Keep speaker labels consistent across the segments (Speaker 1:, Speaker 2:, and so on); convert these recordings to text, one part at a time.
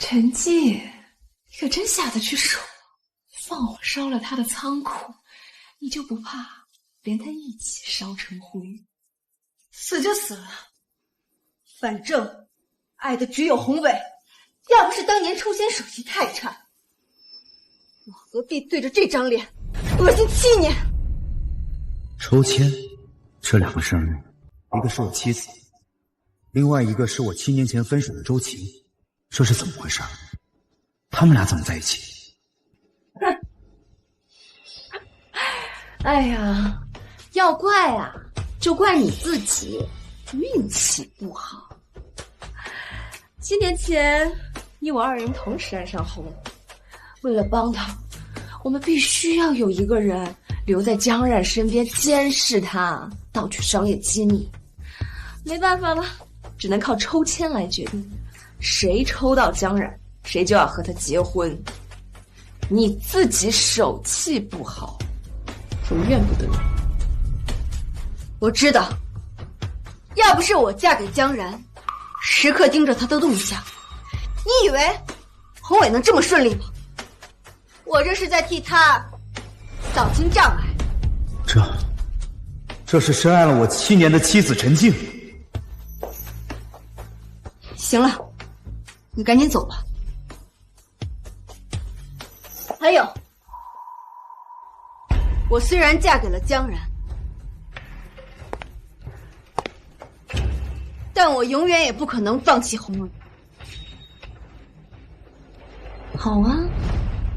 Speaker 1: 陈静，你可真下得去手，放火烧了他的仓库，你就不怕连他一起烧成灰？
Speaker 2: 死就死了，反正爱的只有宏伟。要不是当年抽签手气太差，我何必对着这张脸恶心7年？
Speaker 3: 抽签，这2个生日，一个是我妻子，另外一个是我7年前分手的周晴，这是怎么回事？他们俩怎么在一起？
Speaker 1: 哎呀，要怪啊，就怪你自己运气不好。7年前，你我2人同时爱上宏伟，为了帮他，我们必须要有一个人留在江冉身边监视他，盗取商业机密。没办法了，只能靠抽签来决定，谁抽到江冉，谁就要和他结婚。你自己手气不好，就怨不得你。
Speaker 2: 我知道，要不是我嫁给江然，时刻盯着他的动向，你以为宏伟能这么顺利吗？我这是在替他扫清障碍。
Speaker 3: 这是深爱了我7年的妻子陈静。
Speaker 2: 行了，你赶紧走吧。还有，我虽然嫁给了江然，但我永远也不可能放弃宏伟。
Speaker 1: 好啊，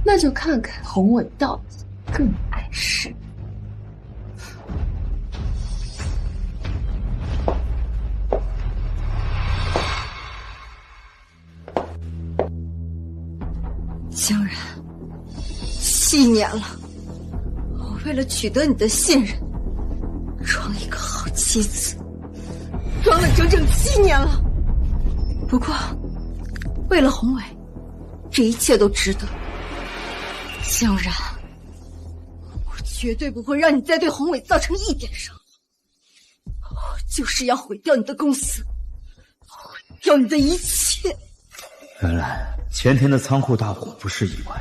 Speaker 1: 那就看看宏伟到底更爱谁。
Speaker 2: 江然，7年了，我为了取得你的信任，装一个好妻子，装了整整7年了。不过，为了宏伟，这一切都值得。江然，我绝对不会让你再对宏伟造成一点伤害，我就是要毁掉你的公司，毁掉你的一切。
Speaker 3: 原来前天的仓库大火不是意外，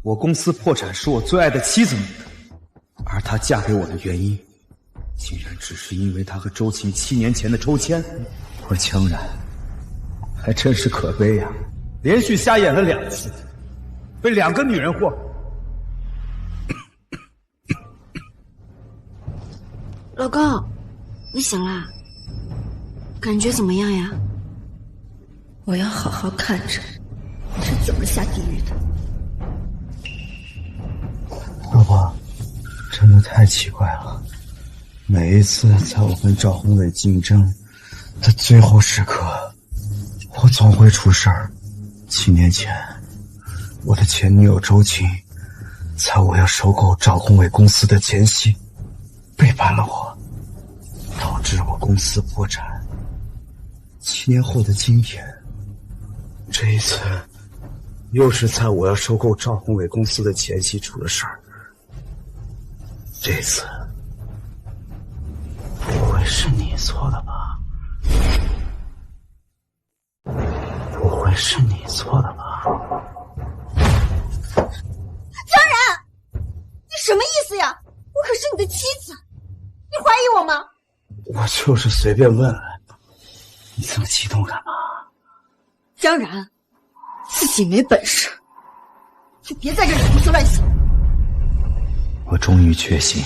Speaker 3: 我公司破产是我最爱的妻子弄的，而她嫁给我的原因，竟然只是因为她和周晴7年前的抽签。我江然，还真是可悲呀，连续瞎演了2次，被2个女人祸。
Speaker 2: 老公，你醒啦？感觉怎么样呀？我要好好看着你是怎么下地狱的。
Speaker 3: 老婆，真的太奇怪了，每一次在我跟赵宏伟竞争的最后时刻，我总会出事儿。7年前，我的前女友周晴，在我要收购赵宏伟公司的前夕，背叛了我，导致我公司破产。7年后的今天，这一次又是在我要收购赵宏伟公司的前夕出了事儿。这次不会是你做的吧？不会是你做的吧？
Speaker 2: 江然，你什么意思呀？我可是你的妻子，你怀疑我吗？
Speaker 3: 我就是随便问问，你这么激动干嘛？
Speaker 2: 江然，自己没本事，就别在这里胡思乱想。
Speaker 3: 我终于确信，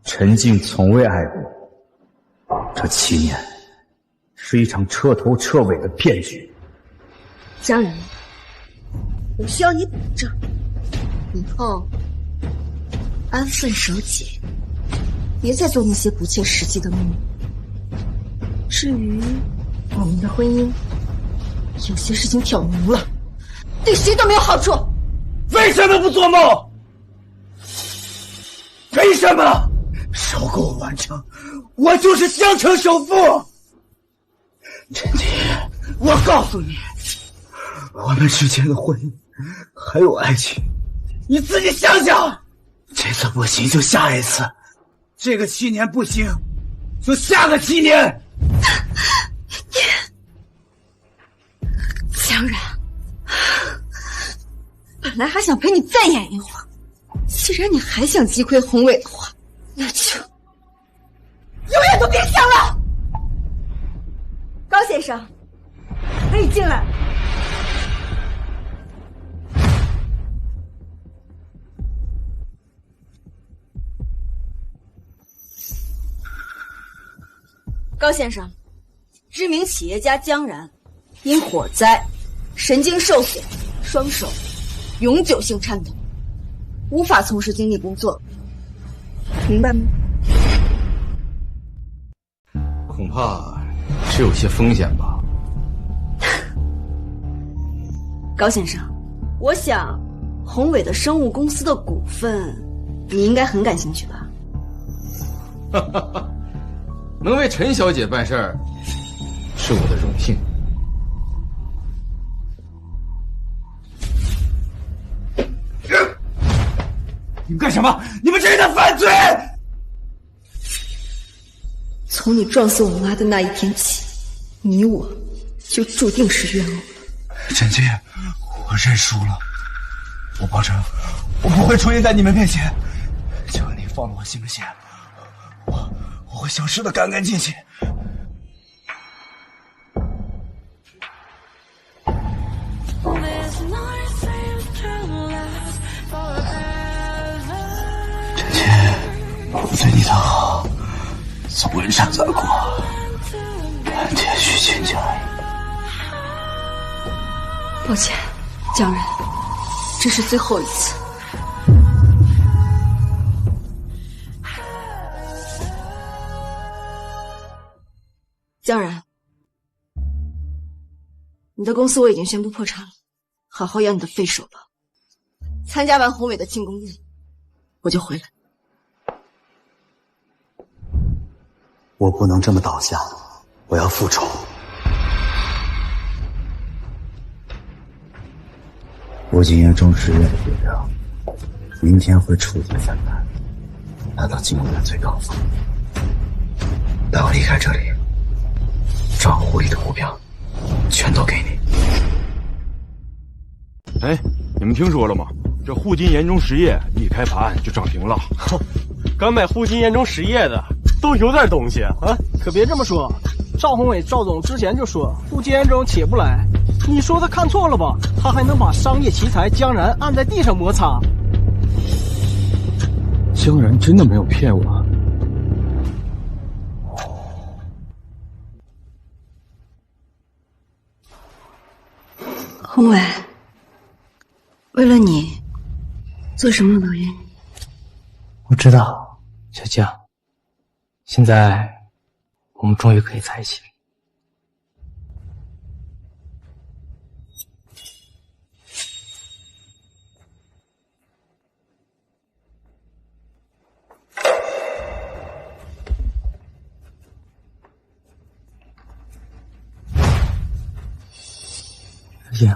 Speaker 3: 陈静从未爱过。这7年是一场彻头彻尾的骗局。
Speaker 2: 江然，我需要你保证，以后安分守己，别再做那些不切实际的梦。至于我们的婚姻，有些事情挑明了，对谁都没有好处。
Speaker 3: 为什么不做梦？为什么？收购完成，我就是江城首富。陈静，我告诉你，我们之间的婚姻还有爱情，你自己想想。这次不行就下一次，这个7年不行，就下个7年。
Speaker 2: 江然，来还想陪你再演一会儿。既然你还想击溃宏伟的话，那就永远都别想了。高先生，可以进来。高先生，知名企业家江然因火灾神经受损，双手永久性颤抖，无法从事经理工作，明白吗？
Speaker 4: 恐怕是有些风险吧。
Speaker 2: 高先生，我想宏伟的生物公司的股份，你应该很感兴趣吧？
Speaker 4: 哈哈哈，能为陈小姐办事儿，是我的荣幸。
Speaker 3: 你们干什么？你们这是在犯罪！
Speaker 2: 从你撞死我妈的那一天起，你我就注定是冤枉。
Speaker 3: 陈七，我认输了，我保证，我不会出现在你们面前。只要你放了我性命，我会消失的干干净净。陈七，我对你的好从未闪在过，天许情景而已。
Speaker 2: 抱歉，江然，这是最后一次。江然，你的公司我已经宣布破产了，好好养你的肺手吧。参加完宏伟的庆功宴，我就回来。
Speaker 3: 我不能这么倒下，我要复仇。我今年中10月的月亮，明天会触底反弹，达到今年的最高峰。待我离开这里，账户里的股票全都给你。
Speaker 5: 哎，你们听说了吗？这沪金盐中实业一开盘就涨停了。
Speaker 6: 敢买沪金盐中实业的都有点东西啊！可别这么说，赵宏伟赵总之前就说沪金盐中起不来，你说他看错了吧？他还能把商业奇才江然按在地上摩擦。
Speaker 5: 江然真的没有骗我。
Speaker 2: 宏伟，为了你，做什么我都愿意。
Speaker 7: 我知道，小江，现在我们终于可以在一起了。小江，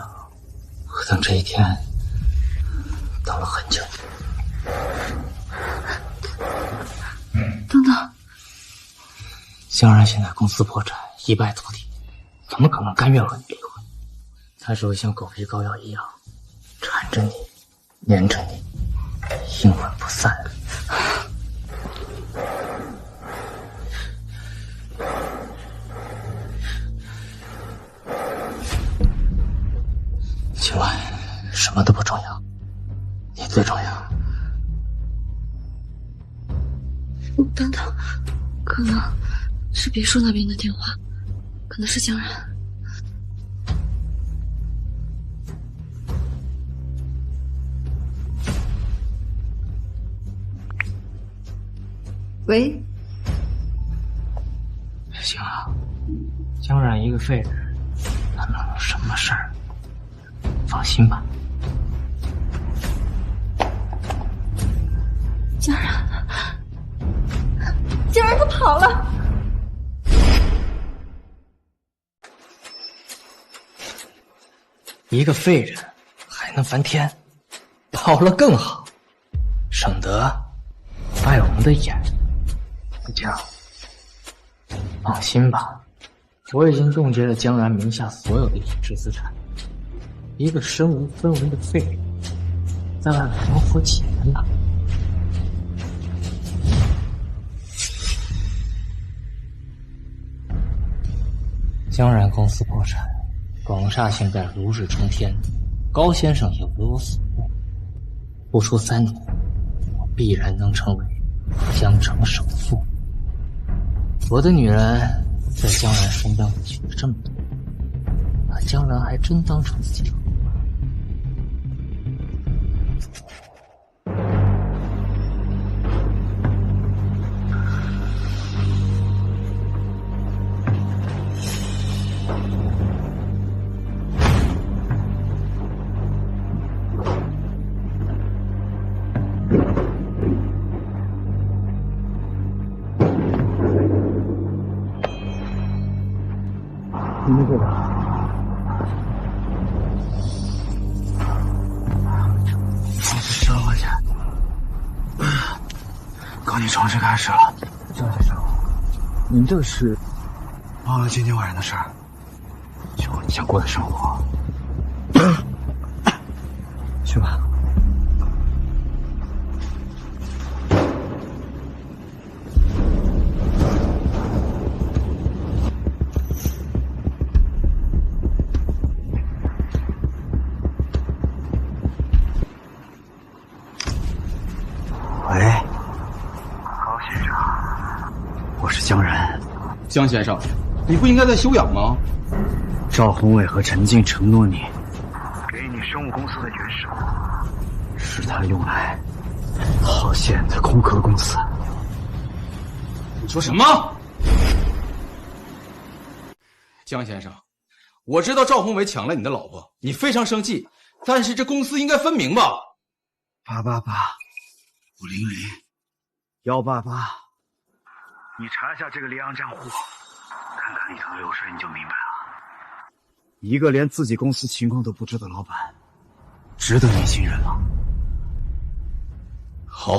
Speaker 7: 我等这一天等了很久。
Speaker 2: 等等，
Speaker 7: 江然现在公司破产，一败涂地，怎么可能甘愿和你离婚？他只会像狗皮膏药一样缠着你，粘着你，阴魂不散。今晚什么都不重要，你最重要。
Speaker 2: 等等，可能是别墅那边的电话，可能是江然。喂，
Speaker 7: 行啊，江然一个废人，他能有什么事儿？放心吧。
Speaker 2: 江然，江然他跑了。
Speaker 7: 一个废人还能翻天，跑了更好，省得碍我们的眼。这样，放心吧，我已经冻结了江然名下所有的已知资产。一个身无分文的废人，在外面生活几年了。江然公司破产，广厦现在如日中天，高先生也为我所用。不出3年，我必然能成为江城首富。我的女人在江然身边委屈了这么多，把江然还真当成自己的。
Speaker 3: 你们这个10万块钱，搞你重新开始了。江先生，您这是忘了今天晚上的事儿，去过你想过的生活。去吧。喂，高先生，我是江然。
Speaker 4: 江先生，你不应该在休养吗？
Speaker 3: 赵宏伟和陈静承诺你，给你生物公司的原始股，是他用来套现的空壳公司。
Speaker 4: 你说什么？江先生，我知道赵宏伟抢了你的老婆，你非常生气，但是这公司应该分明吧
Speaker 3: ？888-500-188，你查一下这个离岸账户，看看里头的流水，你就明白了。一个连自己公司情况都不知的老板，值得你信任吗？
Speaker 4: 好。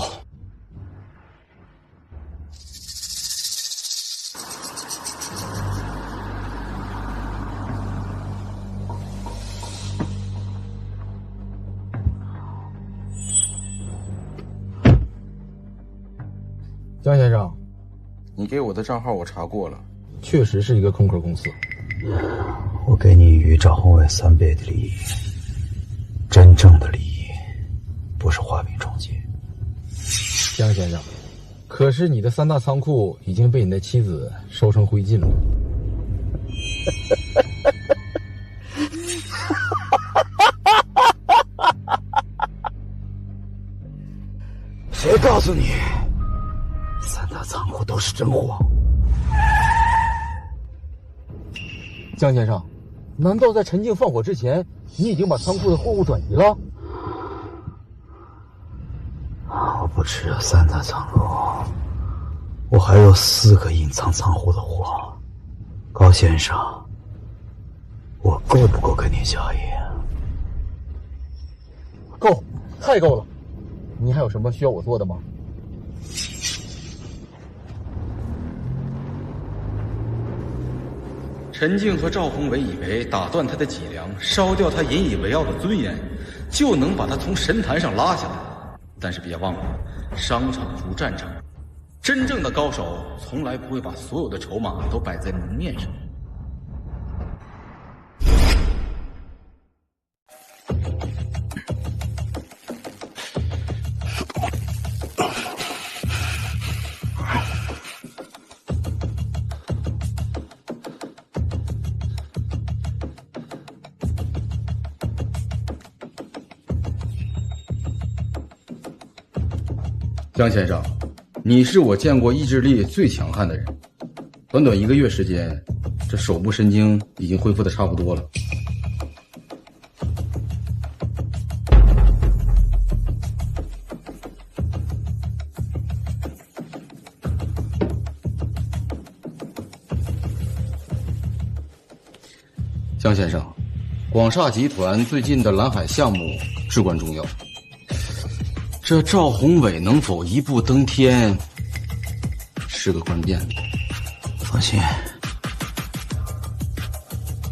Speaker 8: 江先生，
Speaker 4: 你给我的账号我查过了，
Speaker 8: 确实是一个空壳公司。
Speaker 3: 我给你与赵宏伟3倍的利益，真正的利益，不是画饼充饥。
Speaker 8: 江先生，可是你的3大仓库已经被你的妻子烧成灰烬了。
Speaker 3: 谁告诉你3大仓库都是真货？
Speaker 8: 江先生，难道在陈静放火之前，你已经把仓库的货物转移了？
Speaker 3: 我不只有3大仓库，我还有4个隐藏仓库的货。高先生，我够不够跟你交易？
Speaker 8: 够，太够了。你还有什么需要我做的吗？
Speaker 4: 陈静和赵宏伟以为打断他的脊梁，烧掉他引以为傲的尊严，就能把他从神坛上拉下来。但是别忘了，商场如战场，真正的高手从来不会把所有的筹码都摆在明面上。江先生，你是我见过意志力最强悍的人。短短1个月时间，这手部神经已经恢复的差不多了。江先生，广厦集团最近的蓝海项目至关重要。这赵宏伟能否一步登天，是个关键。
Speaker 3: 放心，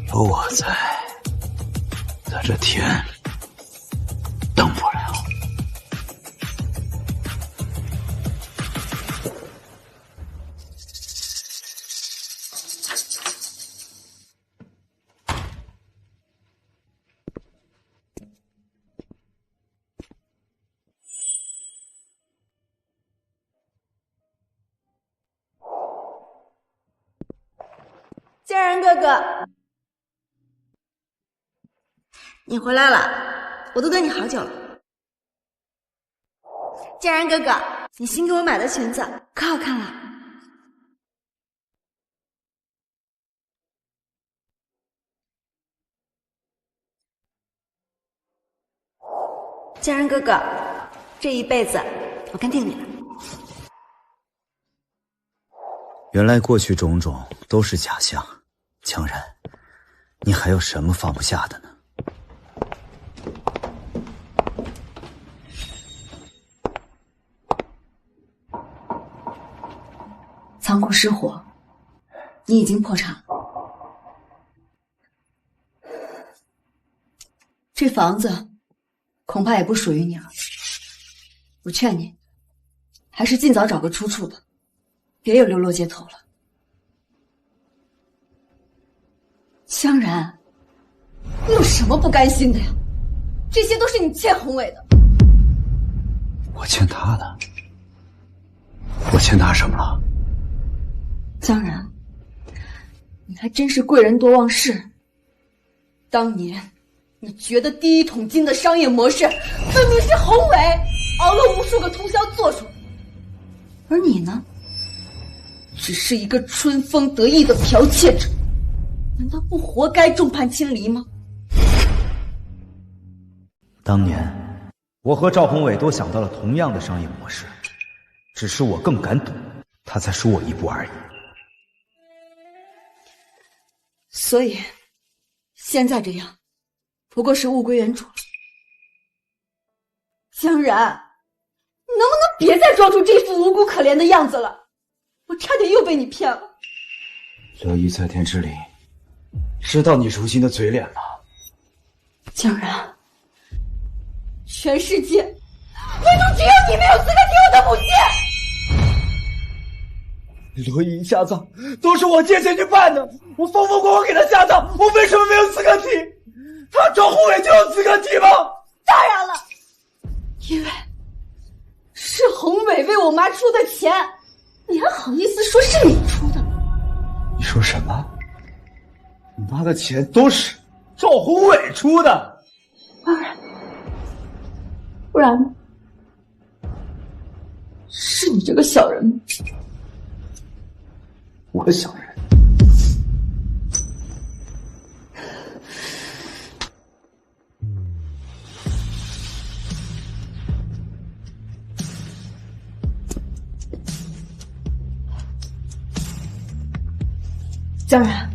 Speaker 3: 有我在，他这天登不了。
Speaker 2: 然哥哥，你回来了，我都等你好久了。家然哥哥，你新给我买的裙子可好看了。家然哥哥，这一辈子我跟定你了。
Speaker 3: 原来过去种种都是假象，江然，你还有什么放不下的呢？
Speaker 1: 仓库失火，你已经破产了。这房子恐怕也不属于你了。我劝你，还是尽早找个出处吧，别又流落街头了。江然，你有什么不甘心的呀？这些都是你欠宏伟的。
Speaker 3: 我欠他的？我欠他什么了？
Speaker 1: 江然，你还真是贵人多忘事。当年你觉得第一桶金的商业模式分明是宏伟熬了无数个通宵做出来，而你呢，只是一个春风得意的剽窃者，难道不活该众叛亲离吗？
Speaker 3: 当年我和赵宏伟都想到了同样的商业模式，只是我更敢赌，他才输我一步而已。
Speaker 1: 所以现在这样不过是物归原主了。江然，你能不能别再装出这副无辜可怜的样子了？我差点又被你骗了。
Speaker 3: 乐意在天之灵，知道你如今的嘴脸吗？
Speaker 1: 江然，全世界唯独只有你没有资格提我的母亲。
Speaker 3: 罗毅下葬都是我借钱去办的，我风风光光给他下葬，我为什么没有资格提？他赵宏伟就有资格提吗？
Speaker 1: 当然了，因为是宏伟为我妈出的钱，你还好意思说是你出的？
Speaker 3: 你说什么？你妈的钱都是赵宏伟出的？
Speaker 1: 当然，不然呢？是你这个小人吗？
Speaker 3: 我小人？
Speaker 1: 江然，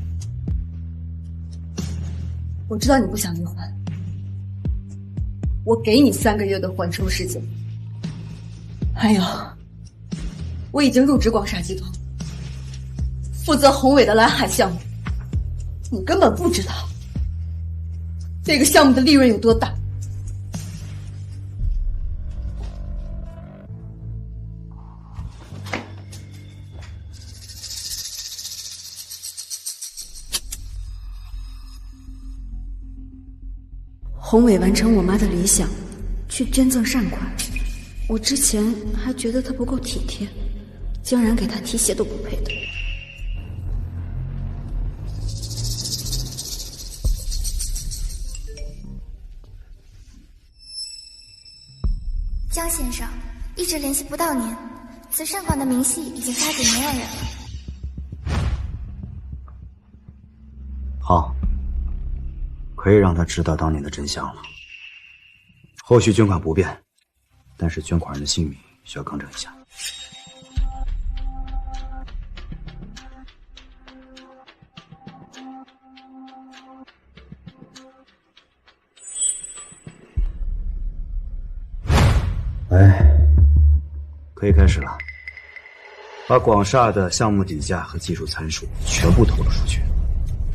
Speaker 1: 我知道你不想离婚，我给你3个月的缓冲时间。还有，我已经入职广厦集团，负责宏伟的蓝海项目。你根本不知道这个项目的利润有多大。宏伟完成我妈的理想，去捐赠善款。我之前还觉得他不够体贴，竟然给他提鞋都不配的。
Speaker 9: 江先生，一直联系不到您，此善款的明细已经发给您2人了。
Speaker 3: 好，可以让他知道当年的真相了。后续捐款不变，但是捐款人的姓名需要更正一下。可以开始了，把广厦的项目底价和技术参数全部透露出去，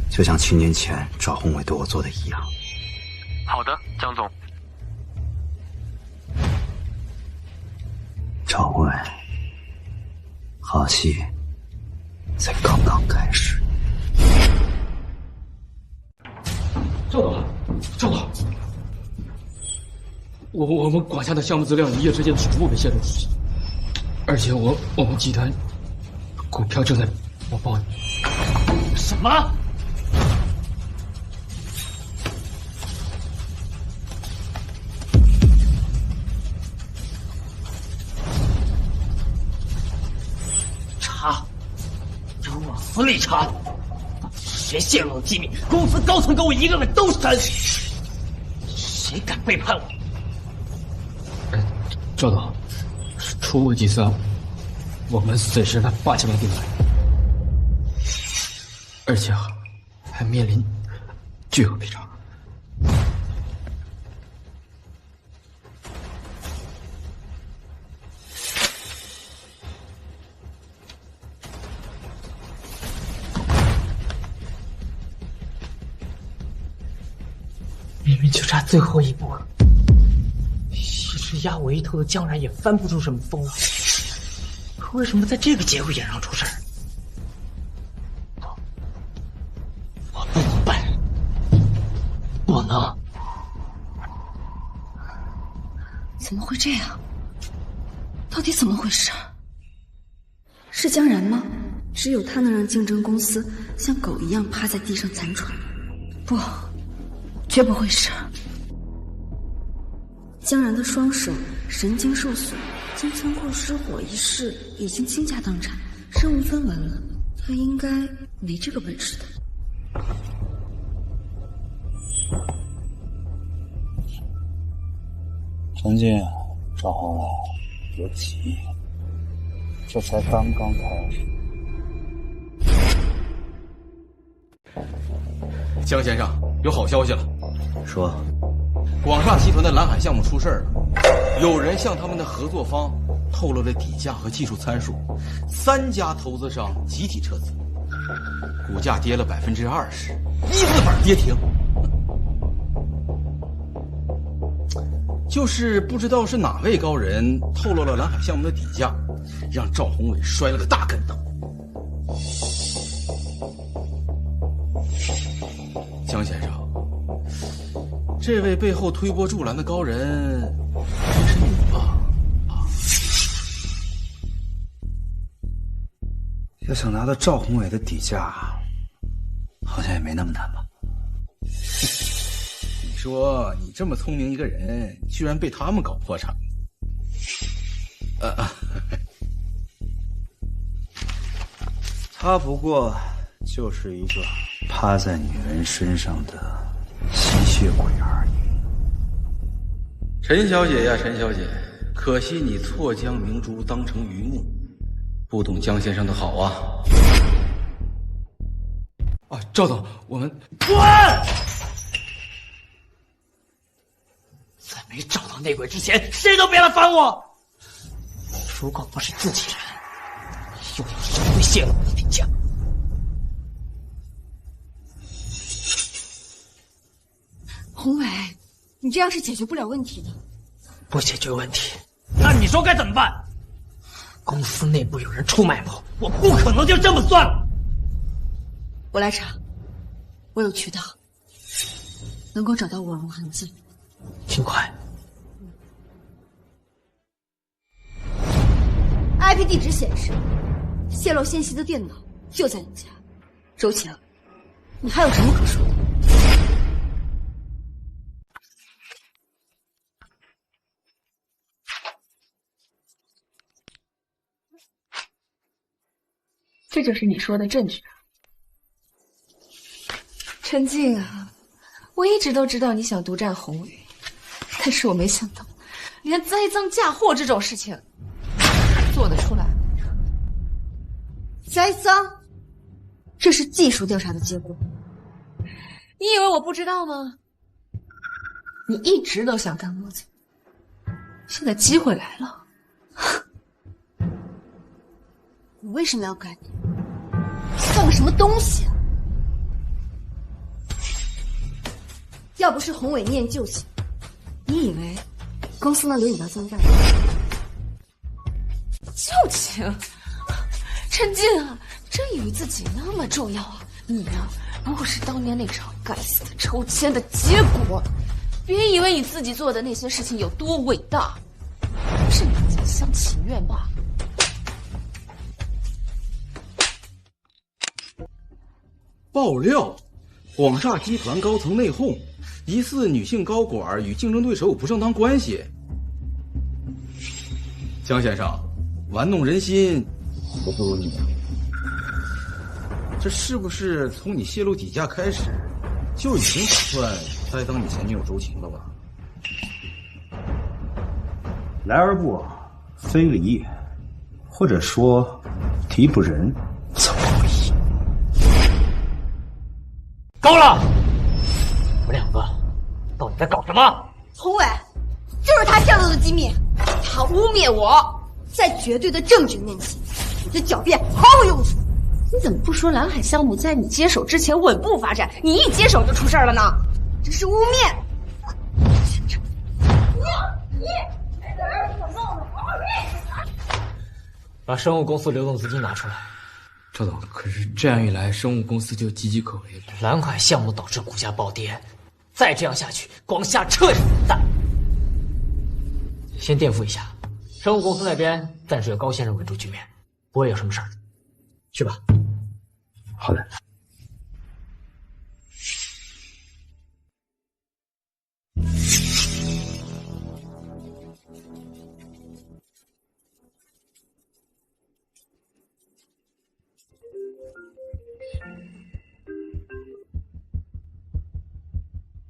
Speaker 3: 就像7年前赵宏伟对我做的一样。
Speaker 10: 好的，江总。
Speaker 3: 赵宏伟，好戏才刚刚开始。
Speaker 10: 赵总，赵总，我们广厦的项目资料一夜之间全部被泄露出去，而且我们集团股票正在爆。
Speaker 6: 什么？
Speaker 7: 死里查！谁泄露了机密？公司高层给我一个个都审！谁敢背叛我？
Speaker 10: 赵总，出过几次，我们随时的拔起来顶来，而且还面临巨额赔偿。
Speaker 7: 明明就差最后一步了，一直压我一头的江然也翻不出什么风来，可为什么在这个节骨眼上出事儿？我不能办，不能！
Speaker 2: 怎么会这样？到底怎么回事？是江然吗？只有他能让竞争公司像狗一样趴在地上残喘。不，绝不会是。江然的双手神经受损，经仓库失火一事已经倾家荡产，身无分文了。他应该没这个本事的。
Speaker 3: 陈静，赵宏伟，别急，这才刚刚开始。
Speaker 4: 江先生，有好消息了。
Speaker 3: 说，
Speaker 4: 广厦集团的蓝海项目出事了，有人向他们的合作方透露了底价和技术参数，3家投资商集体撤资，股价跌了20%，一字板跌停。就是不知道是哪位高人透露了蓝海项目的底价，让赵宏伟摔了个大跟头。江先生，这位背后推波助澜的高人，该是你吧？
Speaker 3: 要想拿到赵宏伟的底价，好像也没那么难吧？
Speaker 4: 你说你这么聪明一个人，居然被他们搞破产？
Speaker 3: 他不过就是一个趴在女人身上的吸血鬼而已。
Speaker 4: 陈小姐呀，陈小姐，可惜你错将明珠当成榆木，不懂江先生的好啊！
Speaker 10: 啊，赵总，我们
Speaker 7: 滚！在没找到内鬼之前，谁都别来烦我！如果不是自己人，又有谁会泄露我的底价？
Speaker 2: 宏伟，你这样是解决不了问题的。
Speaker 7: 不解决问题，那你说该怎么办？公司内部有人出卖我不可能就这么算了。
Speaker 2: 我来查，我有渠道，能够找到网络痕迹。
Speaker 7: 尽快。
Speaker 2: IP 地址显示，泄露信息的电脑就在你家。周晴，你还有什么可说的？
Speaker 1: 这就是你说的证据啊，陈静啊，我一直都知道你想独占宏伟，但是我没想到，连栽赃嫁祸这种事情做得出来。
Speaker 2: 栽赃，这是技术调查的结果。
Speaker 1: 你以为我不知道吗？你一直都想干摸子，现在机会来了。
Speaker 2: 我为什么要干你？算个什么东西啊！要不是宏伟念旧情，你以为公司能留你到现在吗？
Speaker 1: 旧情，陈静啊，真以为自己那么重要啊？你呀，不过是当年那场该死的抽签的结果。别以为你自己做的那些事情有多伟大，是你一厢情愿罢了。
Speaker 4: 爆料，广厦集团高层内讧，疑似女性高管与竞争对手有不正当关系。江先生，玩弄人心，我不如你。这是不是从你泄露底价开始，就已经打算栽赃你前女友周晴了吧？
Speaker 3: 来而不往，非礼也，或者说，敌不仁，则不义。
Speaker 7: 够了！你们两个到底在搞什么？
Speaker 2: 宏伟，就是他泄露的机密，他污蔑我，在绝对的证据面前，你的狡辩毫无用处。
Speaker 1: 你怎么不说蓝海项目在你接手之前稳步发展，你一接手就出事了呢？
Speaker 2: 这是污蔑！
Speaker 7: 把生物公司流动资金拿出来。
Speaker 10: 赵总，可是这样一来，生物公司就岌岌可危了。
Speaker 7: 蓝海项目导致股价暴跌，再这样下去，广夏彻底完蛋。先垫付一下，生物公司那边暂时由高先生稳住局面，不会有什么事儿。去吧。
Speaker 3: 好的。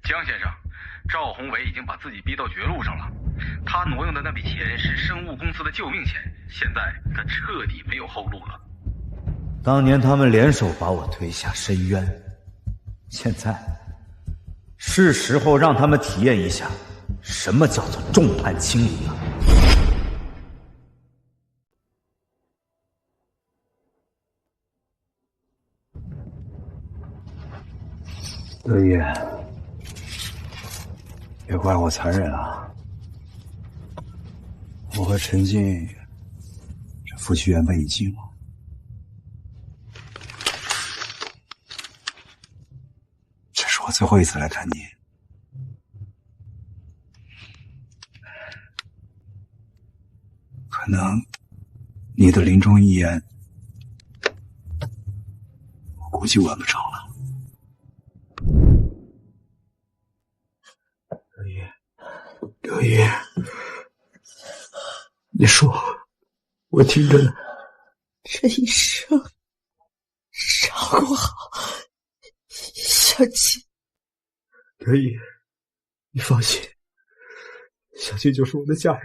Speaker 4: 江先生，赵宏伟已经把自己逼到绝路上了。他挪用的那笔钱是生物公司的救命钱，现在他彻底没有后路了。
Speaker 3: 当年他们联手把我推下深渊，现在是时候让他们体验一下什么叫做众叛亲离了。德一，别怪我残忍啊！我和陈静这夫妻原本已尽了。这是我最后一次来看你。可能你的临终遗言，我估计完不成了。德一，你说，我听着呢。
Speaker 2: 这一生照顾好小青。
Speaker 3: 德一，你放心，小青就是我的家人，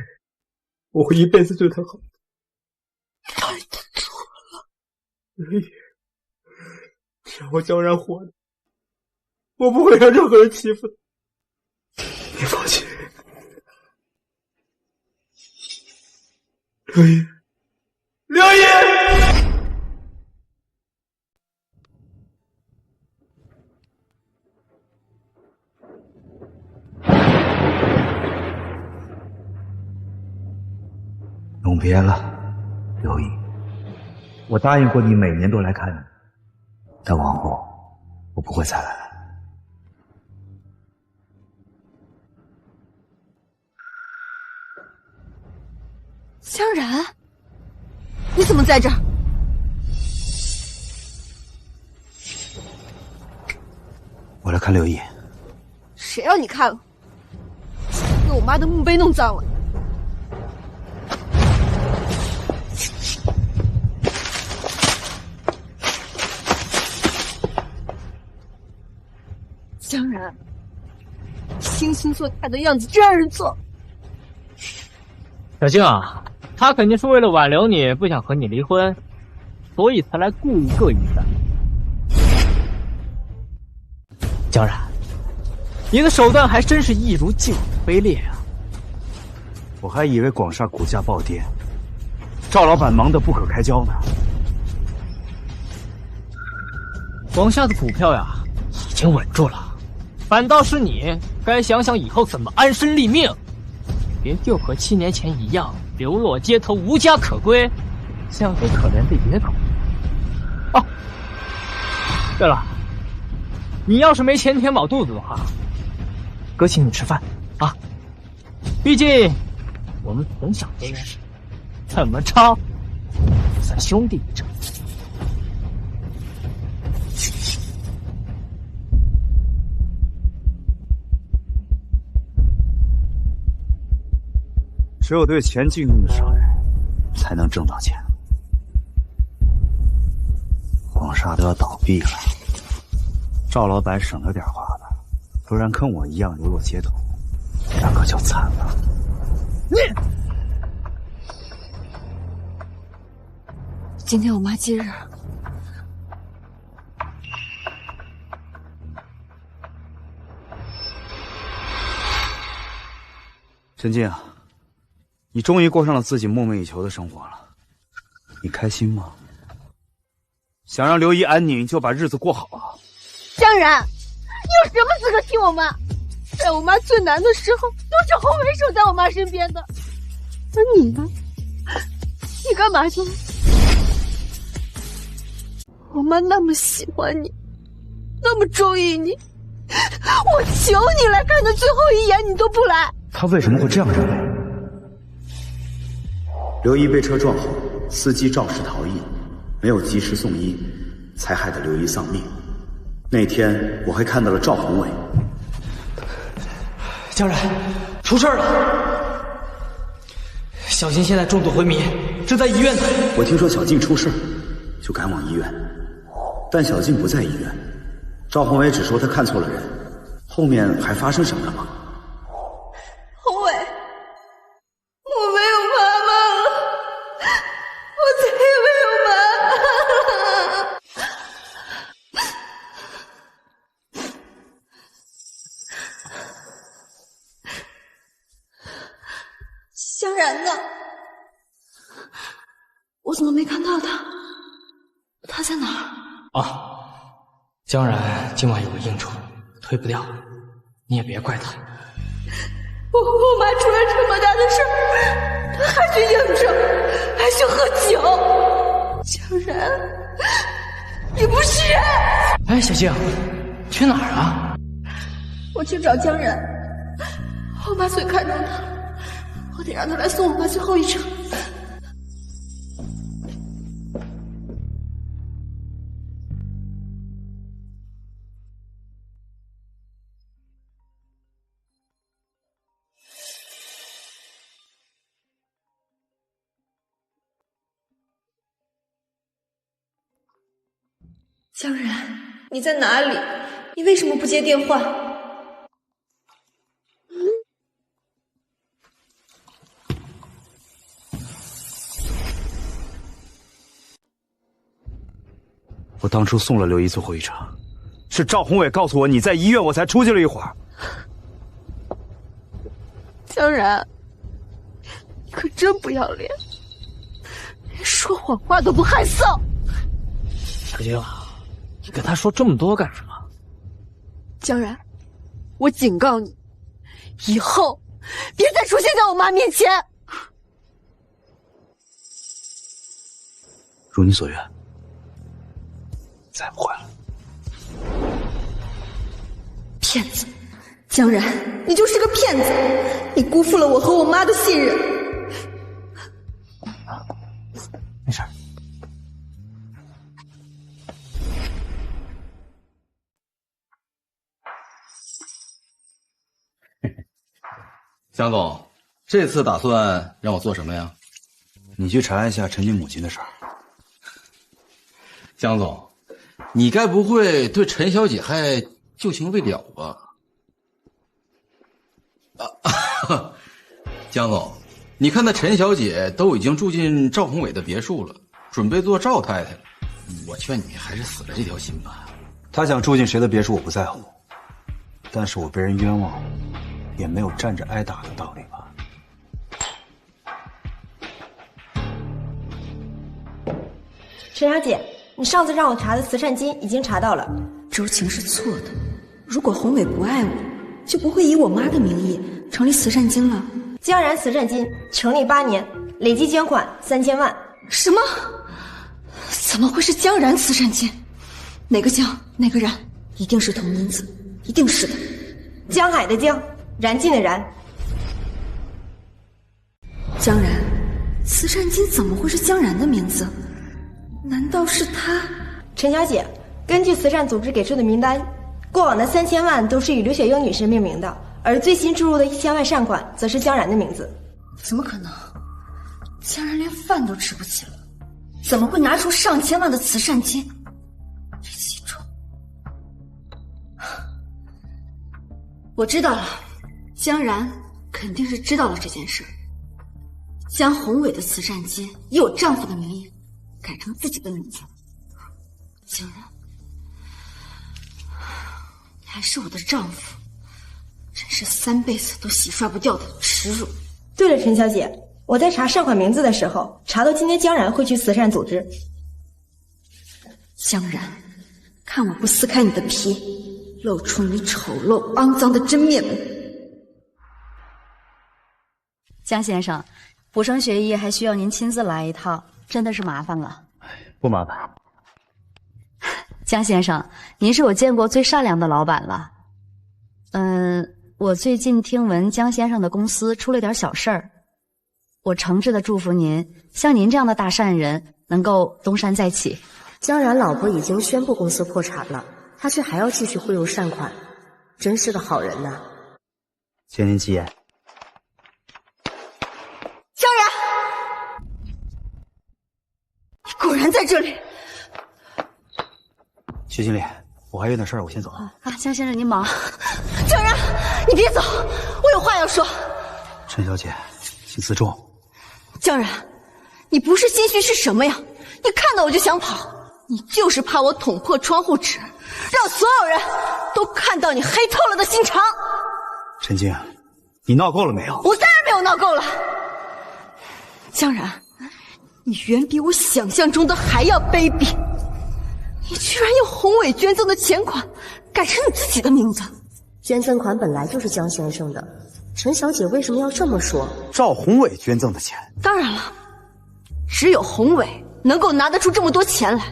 Speaker 3: 我会一辈子对她好。
Speaker 2: 太难住了，
Speaker 3: 德一，只要我江然活着，我不会让任何人欺负她。你放心。刘烨，刘烨，永别了，刘烨。我答应过你每年都来看你，但往后我不会再来了。
Speaker 2: 江然，你怎么在这儿？
Speaker 3: 我来看刘烨。
Speaker 2: 谁让你看了？被我妈的墓碑弄脏了。江然，惺惺作态的样子真让人做。
Speaker 7: 小静啊，他肯定是为了挽留你，不想和你离婚，所以才来故意膈应的。江然，你的手段还真是一如既往的卑劣啊！
Speaker 3: 我还以为广厦股价暴跌，赵老板忙得不可开交呢。
Speaker 7: 广厦的股票呀，已经稳住了，反倒是你该想想以后怎么安身立命。别就和7年前一样，流落街头，无家可归，像个可怜的野狗。哦，对了，你要是没钱填饱肚子的话，哥请你吃饭啊！毕竟我们从小就认识，怎么着算兄弟一场。
Speaker 3: 只有对钱敬重的商人，才能挣到钱。广沙都要倒闭了。赵老板省了点花吧，不然跟我一样流落街头，那可就惨了。
Speaker 2: 今天我妈忌日，
Speaker 3: 陈静啊，你终于过上了自己梦寐以求的生活了，你开心吗？想让刘姨安宁，就把日子过好啊！
Speaker 2: 江然，你有什么资格听我妈？在我妈最难的时候，都是宏伟守在我妈身边的，而你呢？你干嘛去了？我妈那么喜欢你，那么中意你，我求你来看她最后一眼，你都不来。
Speaker 3: 他为什么会这样认为？刘姨被车撞后，司机肇事逃逸，没有及时送医，才害得刘姨丧命。那天我还看到了赵宏伟。
Speaker 7: 江然，出事了！小静现在重度昏迷，正在医院呢。
Speaker 3: 我听说小静出事，就赶往医院，但小静不在医院。赵宏伟只说他看错了人，后面还发生什么了吗？
Speaker 2: 宏伟，我没有妈妈了，我再也没有妈妈了。江然呢？我怎么没看到他？他在哪儿？
Speaker 7: 啊，江然今晚有个应酬，推不掉，你也别怪他。
Speaker 2: 我妈出了这么大的事儿，她还去应酬，还去喝酒。江然，你不是人！
Speaker 7: 哎，小静，去哪儿啊？
Speaker 2: 我去找江然，我妈最看重他，我得让他来送我妈最后一程。江然，你在哪里？你为什么不接电话？
Speaker 3: 我当初送了刘姨最后一程，是赵宏伟告诉我你在医院，我才出去了一会儿。
Speaker 2: 江然，你可真不要脸，连说谎话都不害臊。
Speaker 7: 小静，你跟他说这么多干什么？
Speaker 2: 江然，我警告你，以后别再出现在我妈面前。
Speaker 3: 如你所愿，再不会了。
Speaker 2: 骗子，江然，你就是个骗子，你辜负了我和我妈的信任。
Speaker 7: 没事儿。
Speaker 4: 江总，这次打算让我做什么呀？
Speaker 3: 你去查一下陈静母亲的事儿。
Speaker 4: 江总，你该不会对陈小姐还旧情未了吧？江总，你看那陈小姐都已经住进赵宏伟的别墅了，准备做赵太太了，我劝你还是死了这条心吧。
Speaker 3: 他想住进谁的别墅我不在乎，但是我被人冤枉，也没有站着挨打的道理吧。
Speaker 11: 陈小姐，你上次让我查的慈善金已经查到了。
Speaker 2: 周晴是错的，如果宏伟不爱我，就不会以我妈的名义成立慈善金了。
Speaker 11: 江然慈善金成立8年，累计捐款3000万。
Speaker 2: 什么？怎么会是江然慈善金？哪个江，哪个然？一定是同音字，一定是的。
Speaker 11: 江海的江，燃尽的燃。
Speaker 2: 江然，慈善金怎么会是江然的名字？难道是他？
Speaker 11: 陈小姐，根据慈善组织给出的名单，过往的3000万都是以刘雪英女士命名的，而最新注入的1000万善款则是江然的名字。
Speaker 2: 怎么可能？江然连饭都吃不起了，怎么会拿出上千万的慈善金？记住。我知道了，江然肯定是知道了这件事，将宏伟的慈善金以我丈夫的名义改成自己的名字。江然，你还是我的丈夫，真是3辈子都洗刷不掉的耻辱。
Speaker 11: 对了，陈小姐，我在查善款名字的时候，查到今天江然会去慈善组织。
Speaker 2: 江然，看我不撕开你的皮，露出你丑陋肮脏的真面目。
Speaker 12: 江先生，补生学艺还需要您亲自来一趟，真的是麻烦了。
Speaker 3: 不麻烦。
Speaker 12: 江先生，您是我见过最善良的老板了。我最近听闻江先生的公司出了点小事儿，我诚挚的祝福您，像您这样的大善人能够东山再起。
Speaker 13: 江然老婆已经宣布公司破产了，他却还要继续贿赂善款，真是个好人呐。
Speaker 3: 千年吉言。
Speaker 2: 江然，你果然在这里。
Speaker 3: 徐经理，我还有点事儿，我先走了。
Speaker 12: 江先生您忙。
Speaker 2: 江然，你别走，我有话要说。
Speaker 3: 陈小姐，请自重。
Speaker 2: 江然，你不是心虚是什么呀？你看到我就想跑，你就是怕我捅破窗户纸，让所有人都看到你黑透了的心肠。
Speaker 3: 陈静，你闹够了没有？
Speaker 2: 我当然没有闹够了。江然，你远比我想象中的还要卑鄙。你居然用宏伟捐赠的钱款改成你自己的名字。
Speaker 13: 捐赠款本来就是江先生的，陈小姐为什么要这么说？
Speaker 3: 赵宏伟捐赠的钱。
Speaker 2: 当然了，只有宏伟能够拿得出这么多钱来，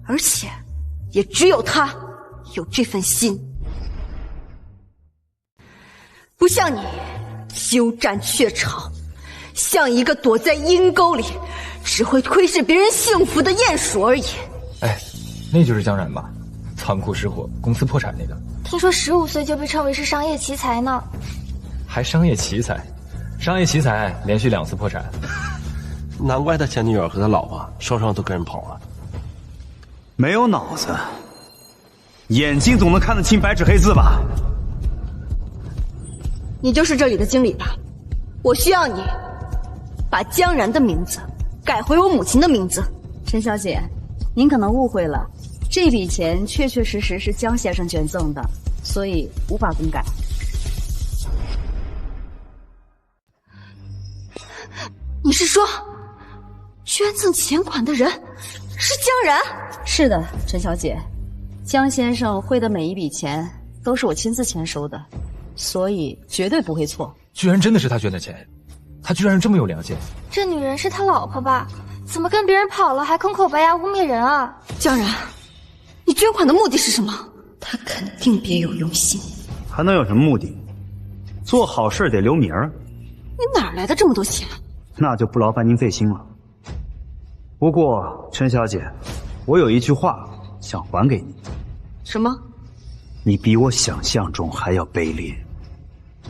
Speaker 2: 而且也只有他有这份心。不像你鸠占鹊巢，像一个躲在阴沟里只会窥视别人幸福的鼹鼠而已。
Speaker 14: 哎，那就是江然吧？仓库失火，公司破产那个。
Speaker 9: 听说15岁就被称为是商业奇才呢。
Speaker 14: 还商业奇才？商业奇才连续2次破产。
Speaker 6: 难怪他前女友和他老婆双双都跟人跑了。
Speaker 3: 没有脑子，眼睛总能看得清白纸黑字吧？
Speaker 2: 你就是这里的经理吧？我需要你把江然的名字改回我母亲的名字。
Speaker 12: 陈小姐，您可能误会了，这笔钱确确实实是江先生捐赠的，所以无法更改。
Speaker 2: 你是说，捐赠钱款的人是江然？
Speaker 12: 是的，陈小姐，江先生汇的每一笔钱都是我亲自签收的，所以绝对不会错。
Speaker 14: 居然真的是他捐的钱，他居然是这么有良心。
Speaker 9: 这女人是他老婆吧？怎么跟别人跑了还空口白牙污蔑人啊？
Speaker 2: 江然，你捐款的目的是什么？他肯定别有用心。
Speaker 3: 还能有什么目的？做好事得留名儿。
Speaker 2: 你哪来的这么多钱？
Speaker 3: 那就不劳烦您费心了。不过，陈小姐，我有一句话想还给你。
Speaker 2: 什么？
Speaker 3: 你比我想象中还要卑劣，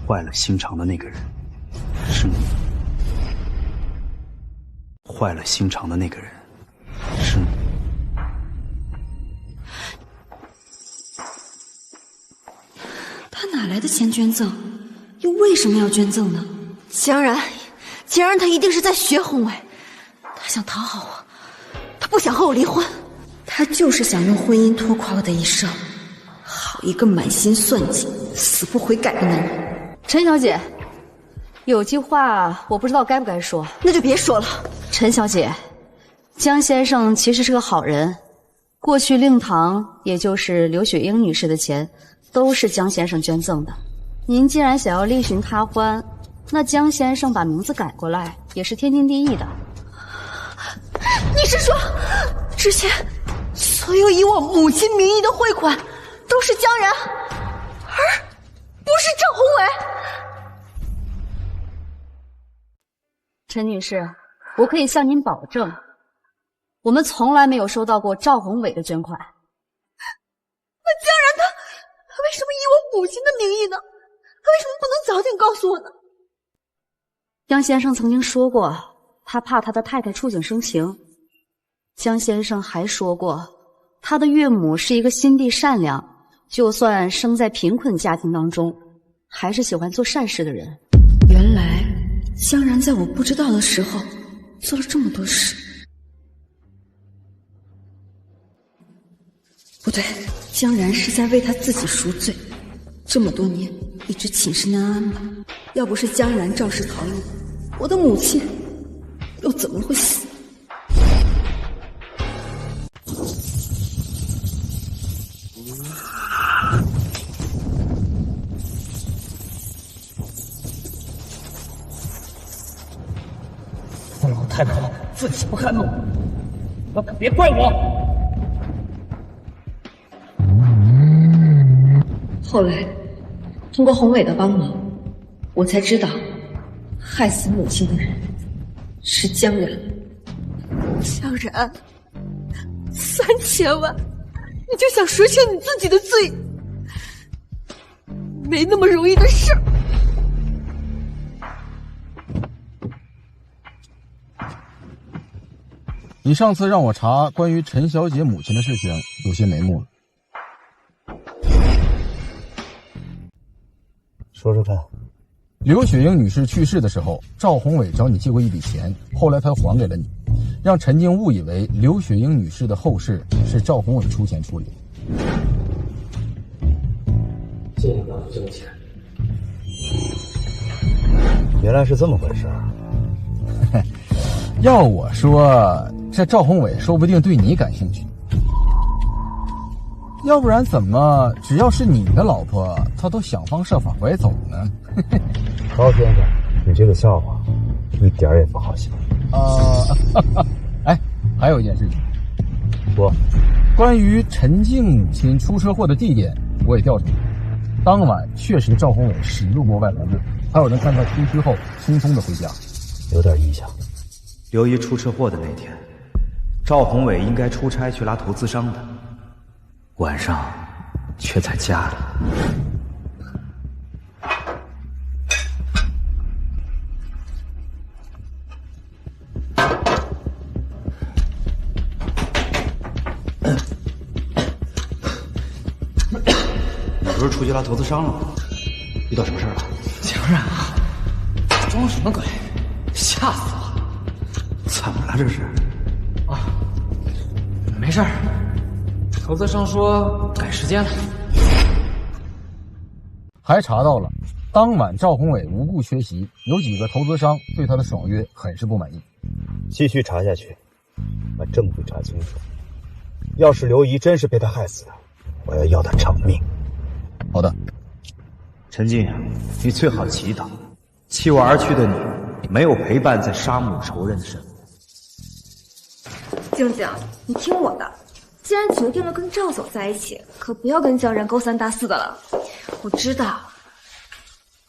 Speaker 3: 坏了心肠的那个人是你。坏了心肠的那个人是你。
Speaker 2: 他哪来的钱捐赠？又为什么要捐赠呢？江然，他一定是在学宏伟，他想讨好我，他不想和我离婚，他就是想用婚姻拖垮我的一生。好一个满心算计、死不悔改的男人！
Speaker 12: 陈小姐，有句话我不知道该不该说，
Speaker 2: 那就别说了。
Speaker 12: 陈小姐，江先生其实是个好人，过去令堂，也就是刘雪英女士的钱，都是江先生捐赠的。您既然想要另寻他欢，那江先生把名字改过来也是天经地义的。
Speaker 2: 你是说，之前所有以我母亲名义的汇款都是江然，而不是赵宏伟？
Speaker 12: 陈女士，我可以向您保证，我们从来没有收到过赵宏伟的捐款。
Speaker 2: 那江然他为什么以我母亲的名义呢？他为什么不能早点告诉我呢？
Speaker 12: 江先生曾经说过，他怕他的太太触景生情。江先生还说过，他的岳母是一个心地善良，就算生在贫困家庭当中，还是喜欢做善事的人。
Speaker 2: 原来江然在我不知道的时候做了这么多事。不对，江然是在为他自己赎罪。这么多年一直寝食难安吧，要不是江然肇事逃逸，我的母亲又怎么会死？
Speaker 6: 我老太婆自己不看路，那可别怪我。
Speaker 2: 后来通过宏伟的帮忙，我才知道害死母亲的人是江然。江然，3000万，你就想赎清你自己的罪？没那么容易的事。
Speaker 5: 你上次让我查关于陈小姐母亲的事情，有些眉目了。
Speaker 3: 说说看。
Speaker 5: 刘雪英女士去世的时候，赵宏伟找你借过一笔钱，后来他还给了你，让陈静误以为刘雪英女士的后事是赵宏伟出钱处理。
Speaker 10: 谢谢你帮我这个钱。
Speaker 3: 原来是这么回事。
Speaker 5: 要我说，这赵宏伟说不定对你感兴趣，要不然怎么只要是你的老婆，他都想方设法拐走呢？
Speaker 3: 高先生，你这个笑话一点也不好笑。
Speaker 5: 哎，还有一件事情，关于陈静母亲出车祸的地点，我也调查了。当晚确实赵宏伟驶入过外环路，还有人看他出车后匆匆的回家。
Speaker 3: 有点印象。
Speaker 15: 刘姨出车祸的那天，赵宏伟应该出差去拉投资商的，晚上却在家里。你不是出去拉投资商了吗？遇到什么事了？
Speaker 7: 江然啊，装什么鬼？吓死我！
Speaker 15: 怎么了这是？
Speaker 7: 啊，没事儿。投资商说赶时间了。
Speaker 5: 还查到了，当晚赵宏伟无故缺席，有几个投资商对他的爽约很是不满意。
Speaker 3: 继续查下去，把证据查清楚。要是刘姨真是被他害死的，我要他偿命。
Speaker 5: 好的。
Speaker 15: 陈静，你最好祈祷，弃我而去的你，没有陪伴在杀母仇人的身边。
Speaker 11: 静静，你听我的，既然决定了跟赵总在一起，可不要跟江然勾三搭四的了。我知道，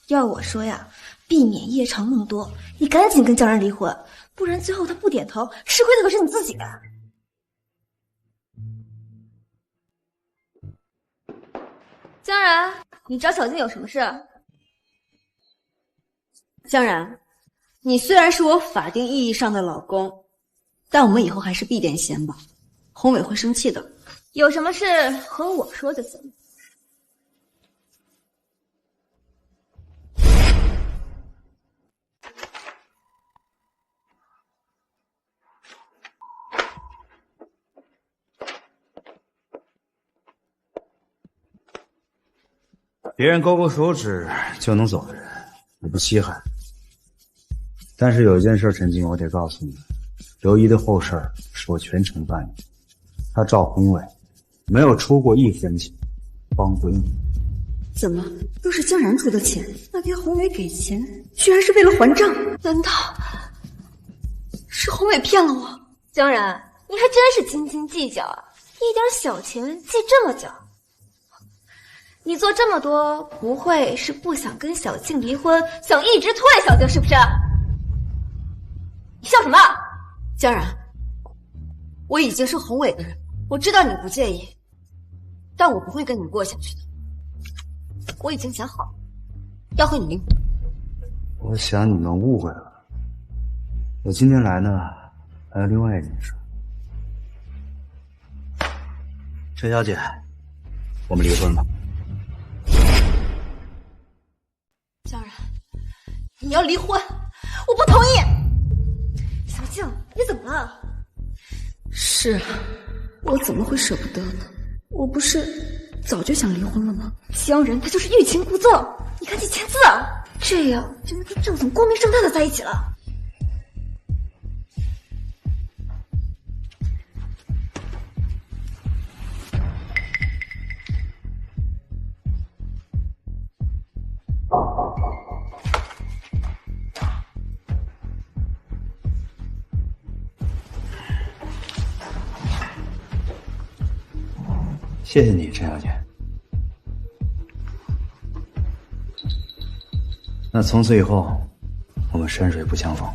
Speaker 11: 要我说呀，避免夜长梦多，你赶紧跟江然离婚，不然最后他不点头，吃亏的可是你自己。江然，你找小静有什么事？
Speaker 2: 江然，你虽然是我法定意义上的老公，但我们以后还是避点嫌吧，宏伟会生气的。
Speaker 11: 有什么事和我说就行。
Speaker 15: 别人勾勾手指就能走的人，我不稀罕。但是有一件事，陈静，我得告诉你，刘姨的后事是我全程办的，他赵宏伟没有出过1分钱，帮过你。
Speaker 2: 怎么都是江然出的钱？那天宏伟给钱，居然是为了还账？难道是宏伟骗了我？
Speaker 11: 江然，你还真是斤斤计较啊！一点小钱记这么久。你做这么多，不会是不想跟小静离婚，想一直拖累小静是不是？你笑什么？
Speaker 2: 江然，我已经是宏伟的人，我知道你不介意，但我不会跟你过下去的。我已经想好了，要和你离婚。
Speaker 15: 我想你们误会了，我今天来呢，还有另外一件事。陈小姐，我们离婚吧。
Speaker 11: 江然，你要离婚，我不同意。小静，你怎么了？
Speaker 2: 是，我怎么会舍不得呢？我不是早就想离婚了吗？
Speaker 11: 江然他就是欲擒故纵，你赶紧签字啊，这样就能跟赵总光明正大的在一起了。
Speaker 15: 谢谢你，陈小姐。那从此以后，我们山水不相逢。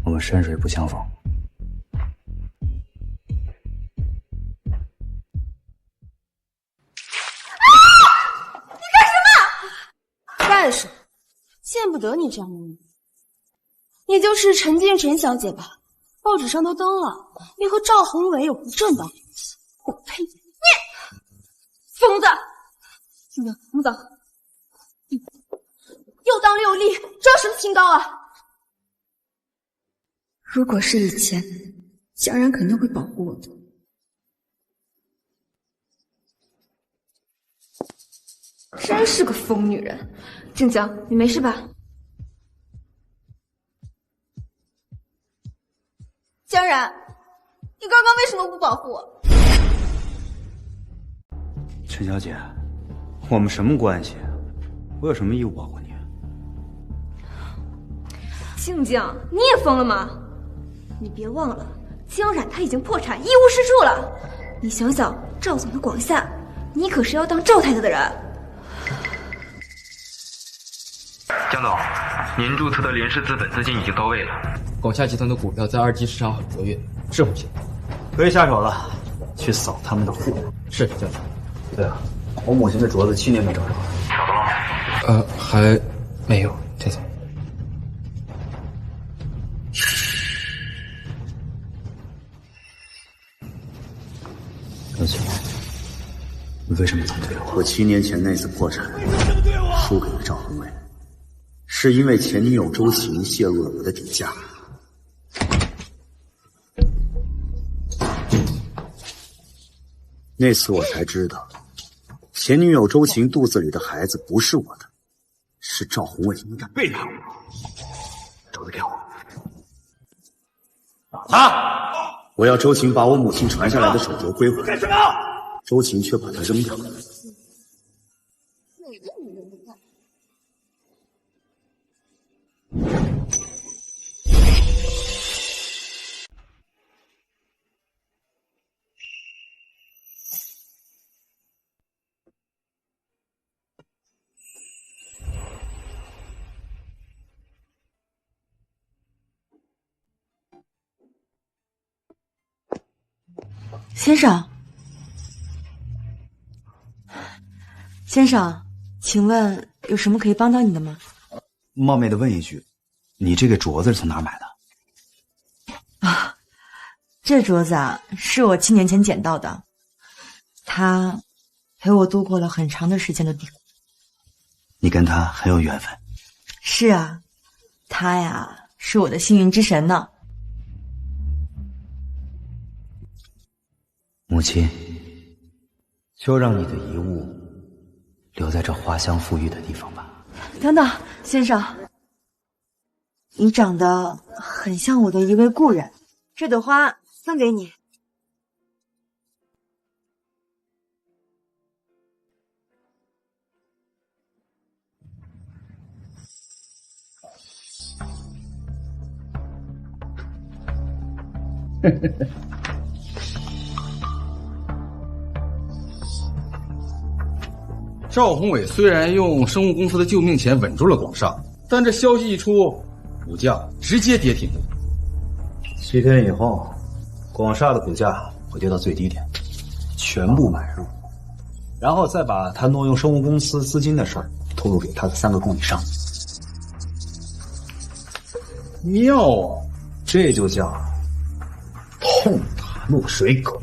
Speaker 15: 我们山水不相逢。
Speaker 11: 你干什么？
Speaker 2: 干什么？
Speaker 11: 见不得你这样的女人。你就是陈静陈小姐吧？报纸上都登了，你和赵宏伟有不正当联系。我呸！你疯子！静静，我们走。又当又立，装什么清高啊？
Speaker 2: 如果是以前，江然肯定会保护我的。
Speaker 11: 真是个疯女人。静静，你没事吧？江然，你刚刚为什么不保护我？
Speaker 15: 陈小姐，我们什么关系？我有什么义务保护你？
Speaker 11: 静静，你也疯了吗？你别忘了，江冉他已经破产，一无是处了。你想想赵总的广厦，你可是要当赵太太的人。
Speaker 16: 江总，您注册的联世资本资金已经到位了。
Speaker 10: 广厦集团的股票在二级市场很活跃，是否行？
Speaker 15: 可以下手了，去扫他们的户。
Speaker 10: 是，江总。
Speaker 15: 对了，我母亲的镯子7年没找着，
Speaker 16: 找到了吗？
Speaker 10: 还没有，江总。
Speaker 15: 而且，你为什么反对我？我7年前那次破产，输给了赵宏伟，是因为前女友周晴泄露了我的底价。那次我才知道，前女友周晴肚子里的孩子不是我的，是赵宏伟。你敢背叛我？周子给我！我要周晴把我母亲传下来的手镯归回。干什么？周晴却把它扔掉了。
Speaker 17: 先生，请问有什么可以帮到你的吗？
Speaker 15: 冒昧的问一句，你这个镯子是从哪儿买的？
Speaker 17: 啊，这镯子啊，是我7年前捡到的，它陪我度过了很长的时间的低谷。
Speaker 15: 你跟他很有缘分。
Speaker 17: 是啊，他呀是我的幸运之神呢。
Speaker 15: 母亲，就让你的遗物留在这花香馥郁的地方吧。
Speaker 17: 等等，先生，你长得很像我的一位故人，这朵花送给你。
Speaker 5: 赵宏伟虽然用生物公司的救命钱稳住了广厦，但这消息一出，股价直接跌停。
Speaker 15: 7天以后，广厦的股价会跌到最低点，全部买入，然后再把他挪用生物公司资金的事儿透露给他的3个供应商。妙啊！这就叫痛打
Speaker 7: 落水狗。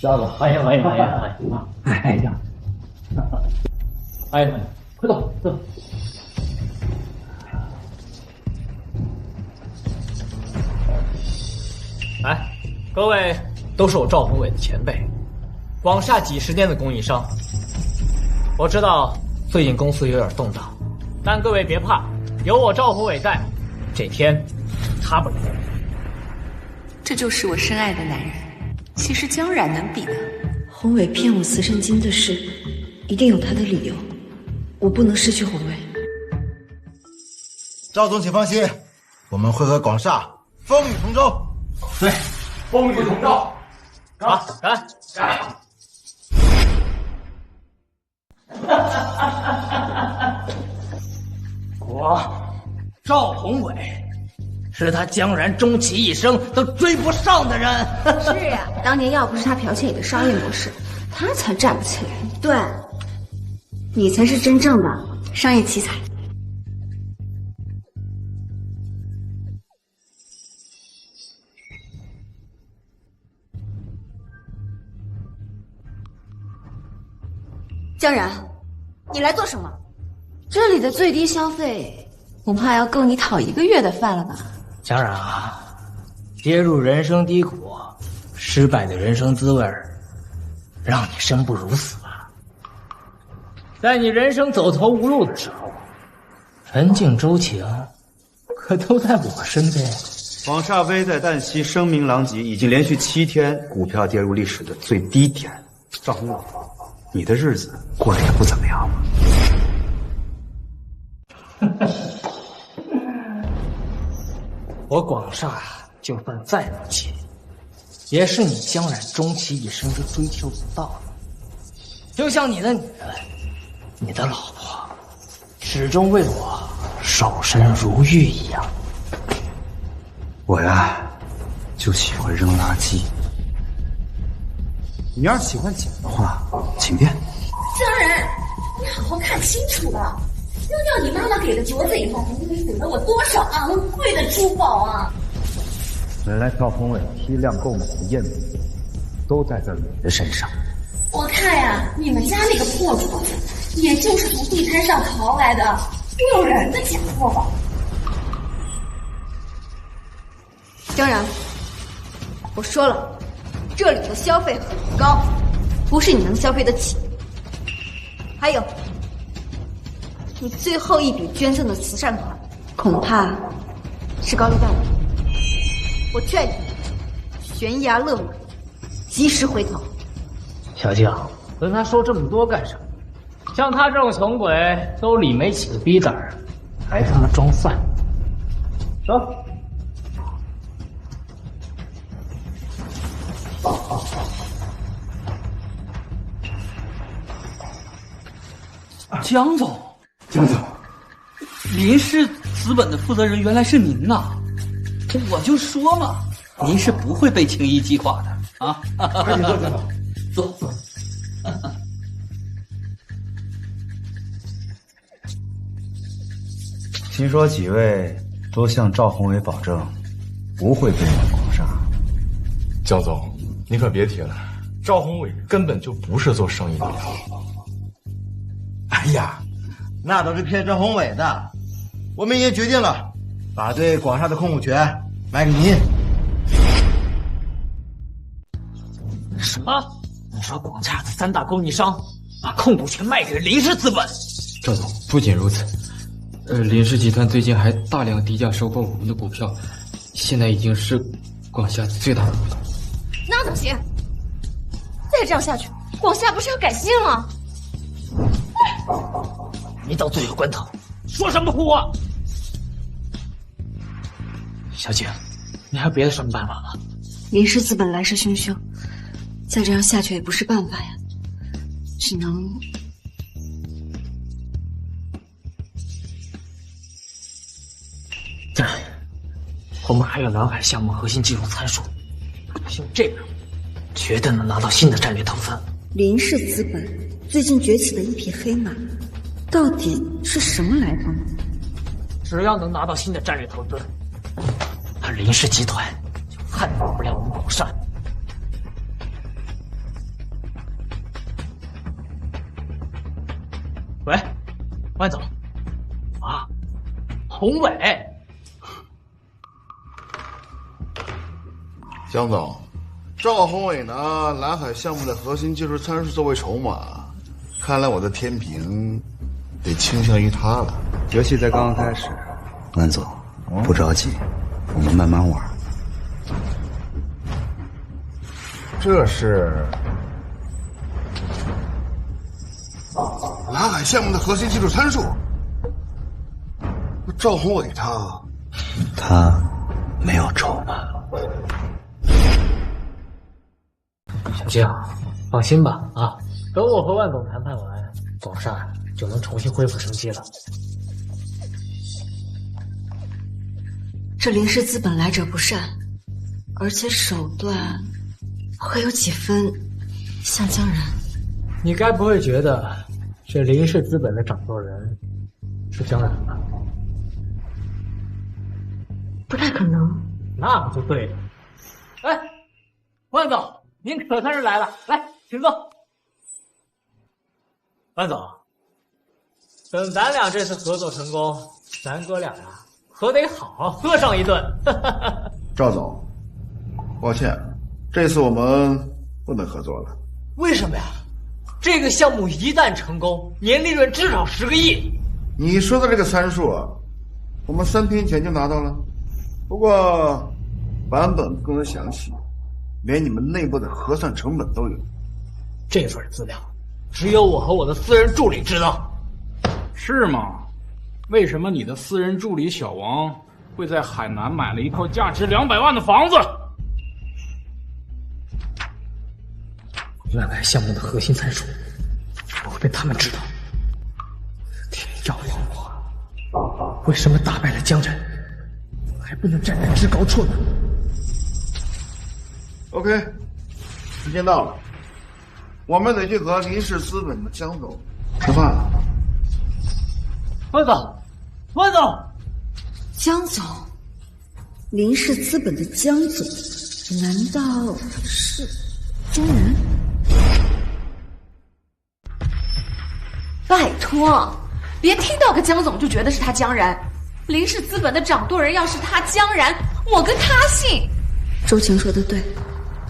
Speaker 10: 瞎子，哎呀，快走。
Speaker 7: 来，各位都是我赵宏伟的前辈，广厦几十年的供应商。我知道最近公司有点动荡，但各位别怕，有我赵宏伟在，这天他不来。
Speaker 12: 这就是我深爱的男人。其实江冉能比的。
Speaker 2: 宏伟骗我慈善金的事，一定有他的理由，我不能失去宏伟。
Speaker 18: 赵总，请放心，我们会和广厦风雨同舟。
Speaker 7: 对，风雨同舟。好，干！我赵宏伟是他江然终其一生都追不上的人。
Speaker 11: 是呀，当年要不是他剽窃你的商业模式，他才站不起来。
Speaker 2: 对，你才是真正的商业奇才。
Speaker 11: 江然，你来做什么？这里的最低消费，恐怕要够你讨1个月的饭了吧？
Speaker 7: 江然啊，跌入人生低谷，失败的人生滋味让你生不如死啊！在你人生走投无路的时候，陈静、周晴可都在我身边。
Speaker 15: 广厦危在旦夕，声名狼藉，已经连续7天股票跌入历史的最低点。赵宏伟，你的日子过得也不怎么样嘛。
Speaker 7: 我广厦就算再不济，也是你江冉终其一生都追求不到的。就像你的女人，你的老婆，始终为我守身如玉一样。
Speaker 15: 我呀，就喜欢扔垃圾。你要是喜欢捡的话，请便。
Speaker 1: 江然，你好好看清楚了，丢掉你妈妈给的镯子以后，你给了我多少昂贵的珠宝啊！
Speaker 15: 本来赵宏伟批量购买的赝品，都在这女的身上。
Speaker 1: 我看呀，你们家那个破镯子，也就是从地摊上淘来的诱人的假货吧？
Speaker 11: 江然，我说了，这里的消费很高，不是你能消费得起。还有，你最后一笔捐赠的慈善款，恐怕是高利贷了。我劝你悬崖勒马，及时回头。
Speaker 7: 小静，跟他说这么多干什么？像他这种穷鬼，都理没起个逼胆儿，还他妈装蒜。走。
Speaker 10: 江总，林氏资本的负责人原来是您呐！我就说嘛，您是不会被轻易击垮的啊！
Speaker 8: 快请坐，江总，
Speaker 10: 坐。
Speaker 15: 听说几位都向赵宏伟保证，不会变卖广厦。
Speaker 14: 江总，你可别提了，赵宏伟根本就不是做生意的料。
Speaker 18: 哎呀，那都是骗赵宏伟的。我们已经决定了，把对广厦的控股权卖给您。
Speaker 7: 什么？你说广厦的3大供应商把控股权卖给了林氏资本？
Speaker 10: 赵总，不仅如此，林氏集团最近还大量低价收购我们的股票，现在已经是广厦最大的股东。
Speaker 11: 那怎么行？再这样下去，广厦不是要改姓了？
Speaker 7: 你到最后关头说什么胡话？小姐，你还有别的什么办法吗？
Speaker 2: 林氏资本来势汹汹，再这样下去也不是办法呀，只能……
Speaker 7: 对，我们还有南海项目核心技术参数，用这个绝对能拿到新的战略投资。
Speaker 2: 林氏资本最近崛起的一匹黑马，到底是什么来头呢？
Speaker 7: 只要能拿到新的战略投资，那林氏集团害不了我们宝山。喂，万总。啊，宏伟。
Speaker 19: 江总，赵宏伟拿蓝海项目的核心技术参数作为筹码，看来我的天平得倾向于他了。
Speaker 15: 游戏才刚刚开始，万总，不着急，我们慢慢玩。
Speaker 19: 这是蓝海项目的核心技术参数。赵宏伟
Speaker 15: 他没有筹码。
Speaker 7: 小静，放心吧啊，等我和万总谈判完，宝山就能重新恢复生机了。
Speaker 2: 这林氏资本来者不善，而且手段还有几分像江然。
Speaker 7: 你该不会觉得这林氏资本的掌舵人是江然吧？
Speaker 2: 不太可能。
Speaker 7: 那不就对了。哎，万总，您可算是来了，来，请坐。万总，等咱俩这次合作成功，咱哥俩呀，可得好好喝上一顿。
Speaker 19: 赵总，抱歉，这次我们不能合作了。
Speaker 7: 为什么呀？这个项目一旦成功，年利润至少10个亿。
Speaker 19: 你说的这个参数啊，我们3天前就拿到了，不过版本更为详细，连你们内部的核算成本都有。
Speaker 7: 这份资料只有我和我的私人助理知道。
Speaker 5: 是吗？为什么你的私人助理小王会在海南买了一套价值200万的房子？
Speaker 7: 蓝海项目的核心参数不会被他们知道。天要亡我！为什么打败了江人，还不能站在制高处呢
Speaker 19: ？OK， 时间到了，我们得去和林氏资本的江总吃饭了。
Speaker 7: 万总，万总，
Speaker 2: 江总，林氏资本的江总，难道是江然？
Speaker 1: 拜托，别听到个江总就觉得是他江然。林氏资本的掌舵人要是他江然，我跟他姓。
Speaker 2: 周晴说的对，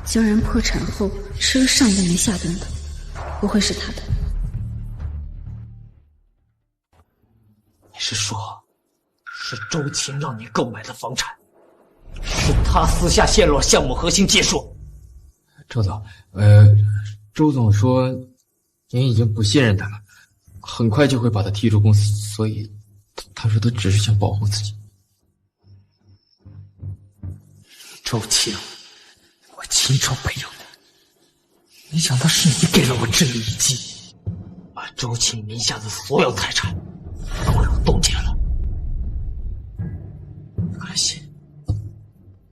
Speaker 2: 江然破产后吃了上顿没下顿的，不会是他的。
Speaker 7: 你是说，是周晴让你购买的房产，是他私下泄露项目核心技术？
Speaker 10: 周总，周总说您已经不信任他了，很快就会把他踢出公司，所以他说他只是想保护自己。
Speaker 7: 周晴，我亲手培养的，没想到是你给了我这么一击，把周晴名下的所有财产都给我冻结了。没关系，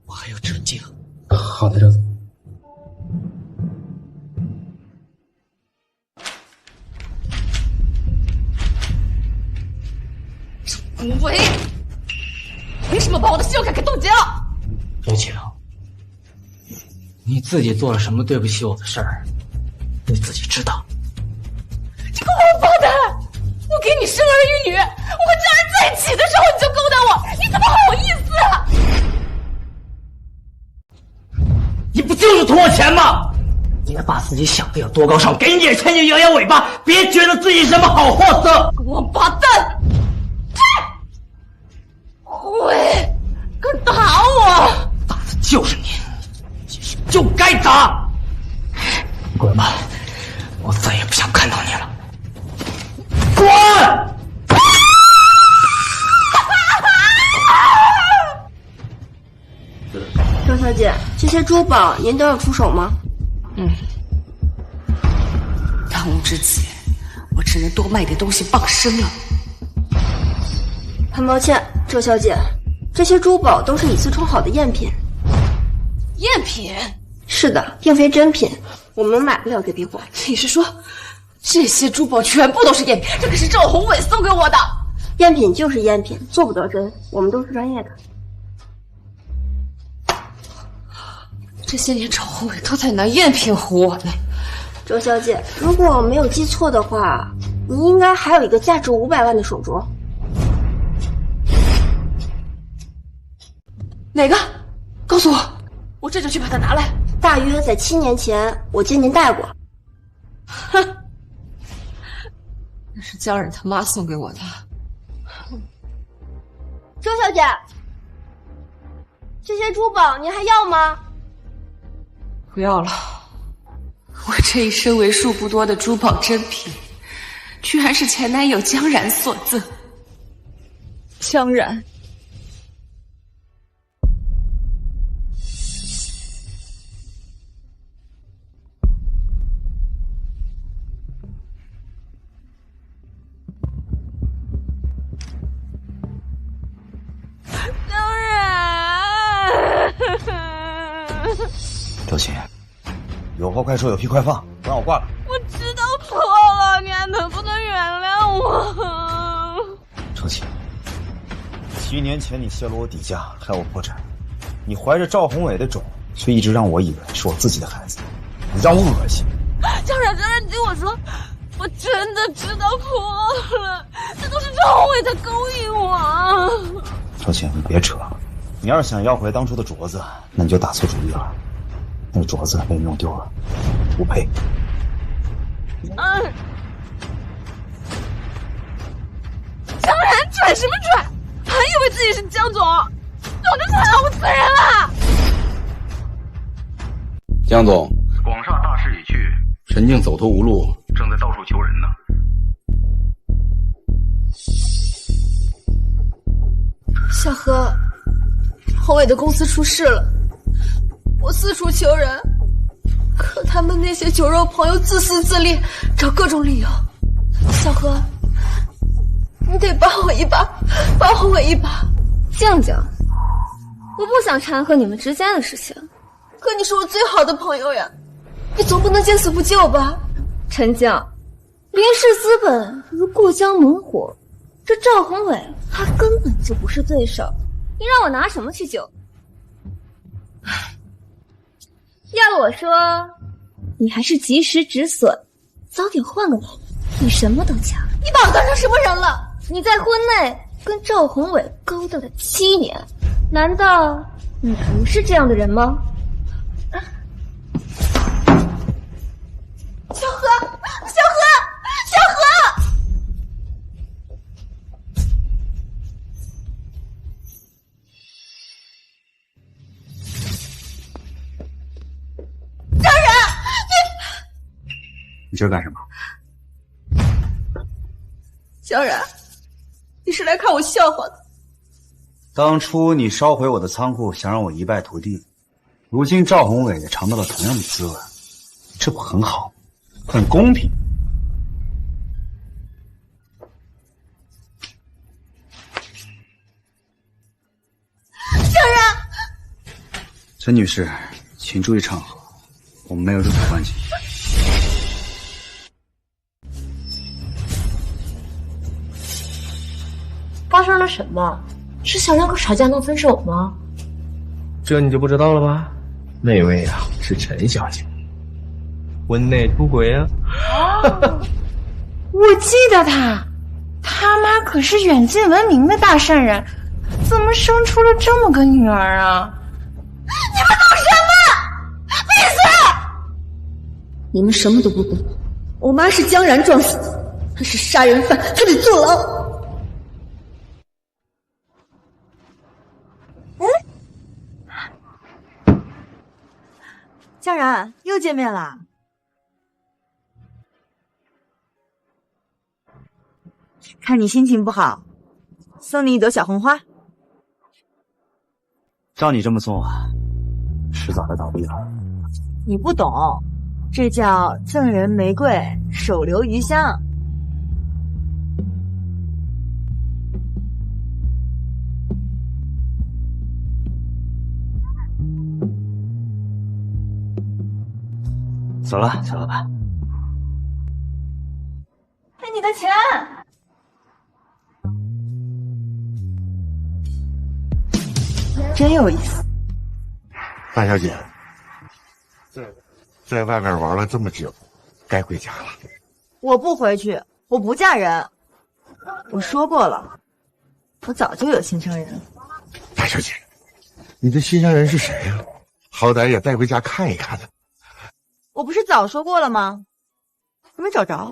Speaker 7: 我还有陈静。
Speaker 10: 好的，周总。
Speaker 1: 喂，凭什么把我的信用卡给冻结了？
Speaker 7: 周晴，你自己做了什么对不起我的事儿，你自己知道。
Speaker 1: 这个王八蛋！我给你生儿育女，我和家人在一起的时候你就勾搭我，你怎么好意思啊？
Speaker 7: 你不就是图我钱吗？你也把自己想的有多高尚，给你点钱就摇摇尾巴，别觉得自己什么好货色。
Speaker 1: 王八蛋！喂，敢打我！
Speaker 7: 打的就是你，就该打！滚吧，我再也不想看到你了。滚！
Speaker 11: 周小姐，这些珠宝您都要出手吗？
Speaker 2: 当务之急，我只能多卖点东西傍身了。
Speaker 11: 很抱歉，周小姐，这些珠宝都是以次充好的赝品。
Speaker 1: 赝品？
Speaker 11: 是的，并非真品，我们买不了给别国。
Speaker 1: 你是说，这些珠宝全部都是赝品？这可是赵宏伟送给我的。
Speaker 11: 赝品就是赝品，做不得真，我们都是专业的。
Speaker 1: 这些年赵宏伟都在拿赝品唬我呢。
Speaker 11: 周小姐，如果我没有记错的话，你应该还有一个价值500万的手镯。
Speaker 1: 哪个？告诉我，我这就去把它拿来。
Speaker 11: 大约在7年前，我见您戴过。
Speaker 1: 哼，那是江冉他妈送给我的。
Speaker 11: 周小姐，这些珠宝您还要吗？
Speaker 1: 不要了，我这一身为数不多的珠宝珍品，居然是前男友江冉所赠。江冉。
Speaker 15: 周琴，有话快说，有屁快放，不然我挂了。
Speaker 1: 我知道错了，你还能不能原谅我？
Speaker 15: 周琴，7年前你泄露我底价，害我破产，你怀着赵宏伟的种，却一直让我以为是我自己的孩子，你让我恶心。
Speaker 1: 江冉，你听我说，我真的知道错了，这都是赵宏伟在勾引我。
Speaker 15: 周琴，你别扯了，你要是想要回当初的镯子，那你就打错主意了。那个镯子被你弄丢了，不配。
Speaker 1: 江冉拽什么拽？还以为自己是江总，早就算了，我死人了。
Speaker 5: 江总，
Speaker 16: 广厦大势已去，
Speaker 5: 陈静走投无路，
Speaker 16: 正在到处求人呢。
Speaker 11: 小何，宏伟的公司出事了，我四处求人，可他们那些酒肉朋友自私自利，找各种理由。小何，你得帮我一把，帮宏伟一把。
Speaker 1: 静静，我不想掺和你们之间的事情，
Speaker 11: 可你是我最好的朋友呀，你总不能见死不救吧？
Speaker 1: 陈静，林氏资本如过江猛虎，这赵宏伟他根本就不是对手，你让我拿什么去救？要我说，你还是及时止损，早点换个男人，比什么都强。
Speaker 11: 你把我当成什么人了？
Speaker 1: 你在婚内跟赵宏伟勾搭了7年，难道你不是这样的人吗？
Speaker 11: 小何，小何，小何！张冉，
Speaker 15: 你这是干什么？
Speaker 11: 江冉，你是来看我笑话的。
Speaker 15: 当初你烧毁我的仓库，想让我一败涂地，如今赵宏伟也尝到了同样的滋味，这不很好，很公平。
Speaker 11: 江冉，
Speaker 15: 陈女士，请注意场合，我们没有任何关系。
Speaker 1: 发生了什么？是想让我吵架闹分手吗？
Speaker 7: 这你就不知道了吧？那位啊是陈小姐，婚内出轨啊！
Speaker 20: 我记得他妈可是远近闻名的大善人，怎么生出了这么个女儿啊？
Speaker 11: 你们懂什么？闭嘴！
Speaker 1: 你们什么都不懂。
Speaker 11: 我妈是江冉撞死的，她是杀人犯，她得坐牢。
Speaker 17: 江冉，又见面啦！看你心情不好，送你一朵小红花。
Speaker 15: 照你这么做，迟早的倒闭了。
Speaker 17: 你不懂，这叫赠人玫瑰，手留余香。
Speaker 15: 走了，小老板。
Speaker 20: 哎，你的钱！
Speaker 17: 真有意思。
Speaker 14: 大小姐，
Speaker 19: 在外面玩了这么久，该回家了。
Speaker 17: 我不回去，我不嫁人。我说过了，我早就有心上人了。
Speaker 19: 大小姐，你的心上人是谁呀？好歹也带回家看一看呢。
Speaker 17: 我不是早说过了吗？还没找着。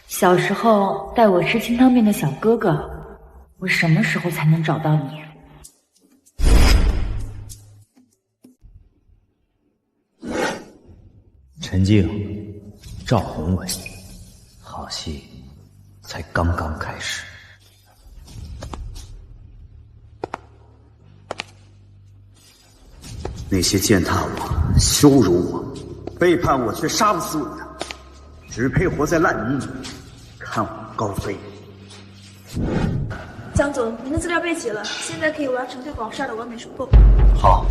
Speaker 21: 小时候带我吃清汤面的小哥哥，我什么时候才能找到你？
Speaker 15: 陈静，赵宏伟，好戏才刚刚开始。那些践踏我、羞辱我、背叛我却杀不死我的，只配活在烂泥里，看我高飞。
Speaker 11: 江总，您的资料备齐了，现在可以完成对广厦的完美收购。
Speaker 15: 好。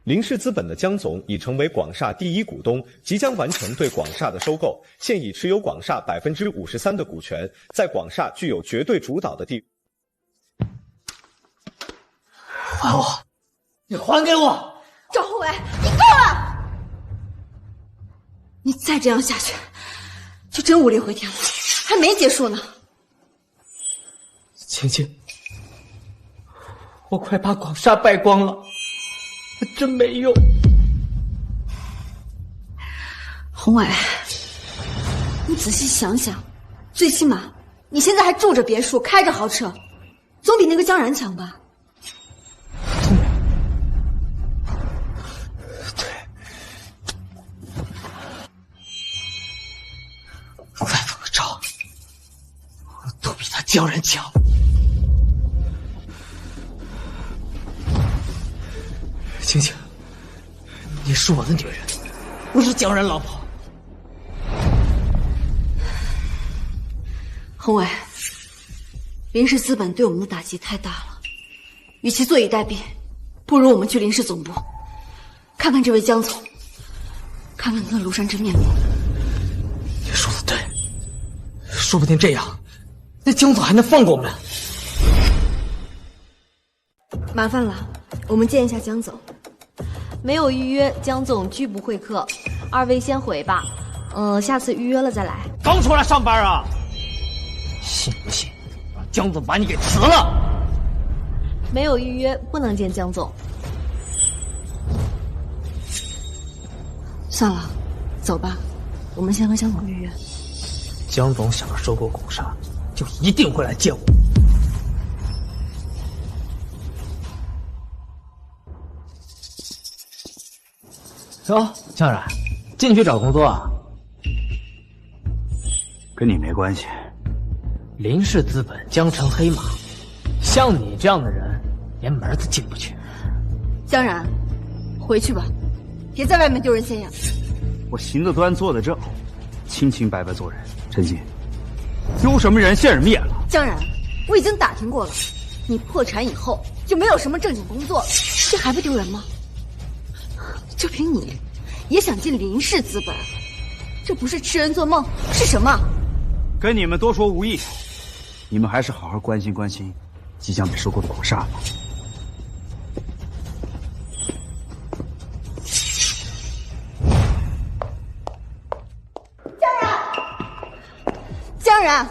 Speaker 22: 林氏资本的江总已成为广厦第一股东，即将完成对广厦的收购，现已持有广厦53%的股权，在广厦具有绝对主导的地位。
Speaker 7: 还我！你还给我！
Speaker 11: 赵宏伟，你够了！
Speaker 2: 你再这样下去，就真无力回天了，还没结束呢。
Speaker 7: 晴晴，我快把广厦败光了。真没用，
Speaker 2: 宏伟，你仔细想想，最起码你现在还住着别墅，开着豪车，总比那个江然强吧？
Speaker 7: 对，再怎么着，都比他江然强。晴晴，你是我的女人，不是江然老婆。
Speaker 2: 宏伟，林氏资本对我们的打击太大了，与其坐以待毙，不如我们去林氏总部，看看这位江总，看看他的庐山真面目。
Speaker 7: 你说的对，说不定这样，那江总还能放过我们。
Speaker 2: 麻烦了，我们见一下江总。
Speaker 1: 没有预约，江总拒不会客，二位先回吧。下次预约了再来。
Speaker 6: 刚出来上班啊？
Speaker 7: 信不信让江总把你给辞了？
Speaker 1: 没有预约，不能见江总。
Speaker 2: 算了，走吧，我们先和江总预约。
Speaker 7: 江总想要收购广厦，就一定会来见我。哟，江然，进去找工作啊？
Speaker 15: 跟你没关系。
Speaker 7: 林氏资本江城黑马，像你这样的人，连门都进不去。
Speaker 2: 江然，回去吧，别在外面丢人现眼。
Speaker 15: 我行得端，坐得正，清清白白做人。陈静，丢什么人，现人灭了。
Speaker 2: 江然，我已经打听过了，你破产以后就没有什么正经工作了，这还不丢人吗？就凭你，也想进林氏资本？这不是痴人做梦是什么？
Speaker 15: 跟你们多说无益，你们还是好好关心关心即将被收购的广厦吧。
Speaker 2: 江然，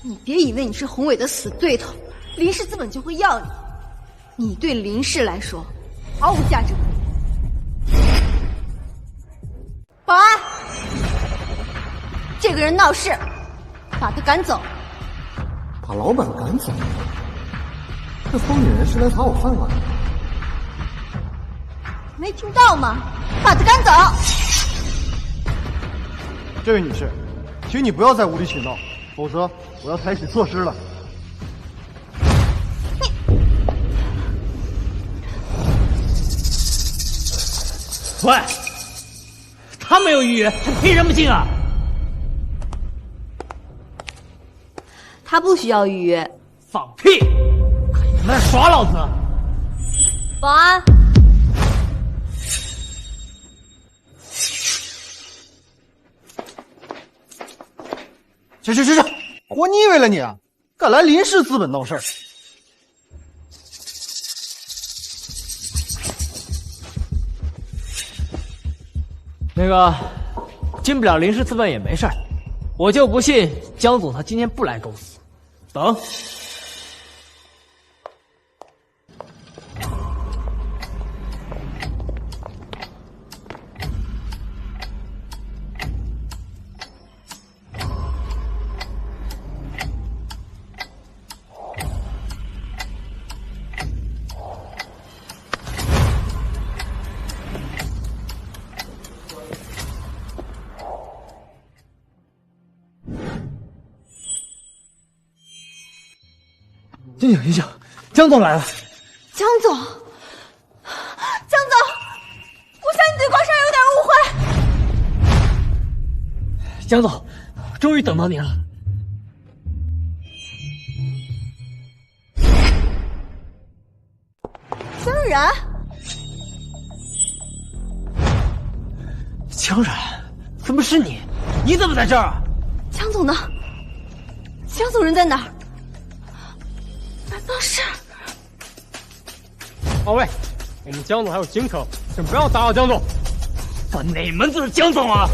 Speaker 2: 你别以为你是宏伟的死对头，林氏资本就会要你。你对林氏来说毫无价值。保安，这个人闹事，把他赶走。
Speaker 6: 把老板赶走？这疯女人是来讨我饭碗的？
Speaker 2: 没听到吗？把他赶走。
Speaker 6: 这位女士，请你不要再无理取闹，否则我要采取措施了。
Speaker 7: 喂，他没有预约，他凭什么进啊？
Speaker 1: 他不需要预约。
Speaker 7: 放屁！看你们在耍老子！
Speaker 1: 保安，
Speaker 6: 去！活腻歪了你啊！敢来林氏资本闹事儿！
Speaker 7: 那个进不了林氏资本也没事儿，我就不信江总他今天不来公司。等。
Speaker 6: 醒醒，江总来了。
Speaker 11: 江总，江总，我想你对广少有点误会。
Speaker 7: 江总，终于等到您了。
Speaker 11: 江然，
Speaker 7: 江然，怎么是你？你怎么在这儿？
Speaker 11: 江总呢？江总人在哪儿？难道是？
Speaker 6: 二位，我们江总还有行程，请不要打扰江总。
Speaker 7: 哪门子的江总啊？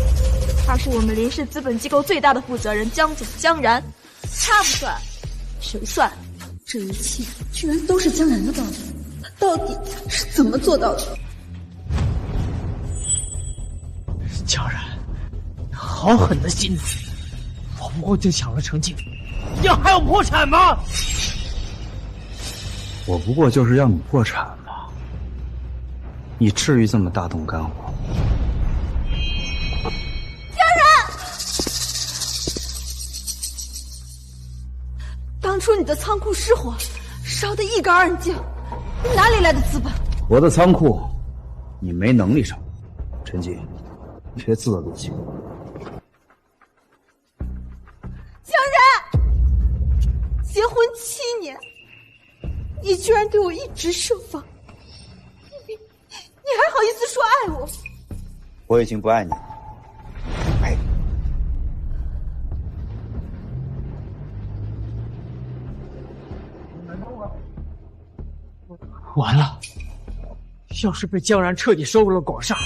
Speaker 11: 他是我们林氏资本机构最大的负责人江总江然，他不算，谁算？
Speaker 2: 这一切居然都是江然的报应，他到底是怎么做到的？
Speaker 7: 江然，好狠的心思！我不过就抢了程静，要还要破产吗？
Speaker 15: 我不过就是要你破产嘛，你至于这么大动肝火？
Speaker 11: 江然，当初你的仓库失火，烧得一干二净，你哪里来的资本？
Speaker 15: 我的仓库，你没能力上。陈静，别自作多情。
Speaker 11: 江然，结婚7年。你居然对我一直盛放，你还好意思说爱我？
Speaker 15: 我已经不爱你了，呸！
Speaker 7: 完了，要是被江然彻底收入了广厦，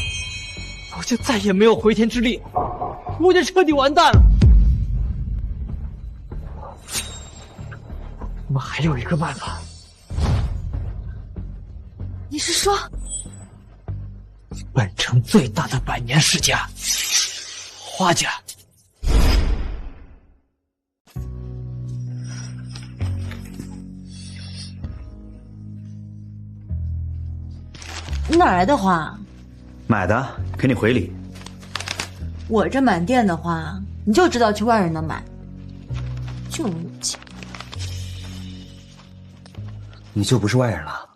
Speaker 7: 我就再也没有回天之力，我就彻底完蛋了。我们还有一个办法。
Speaker 11: 你是说，
Speaker 7: 本城最大的百年世家花家？
Speaker 17: 你哪来的花？
Speaker 15: 买的，给你回礼。
Speaker 17: 我这满店的花，你就知道去外人那买，就你有钱。
Speaker 15: 你就不是外人了？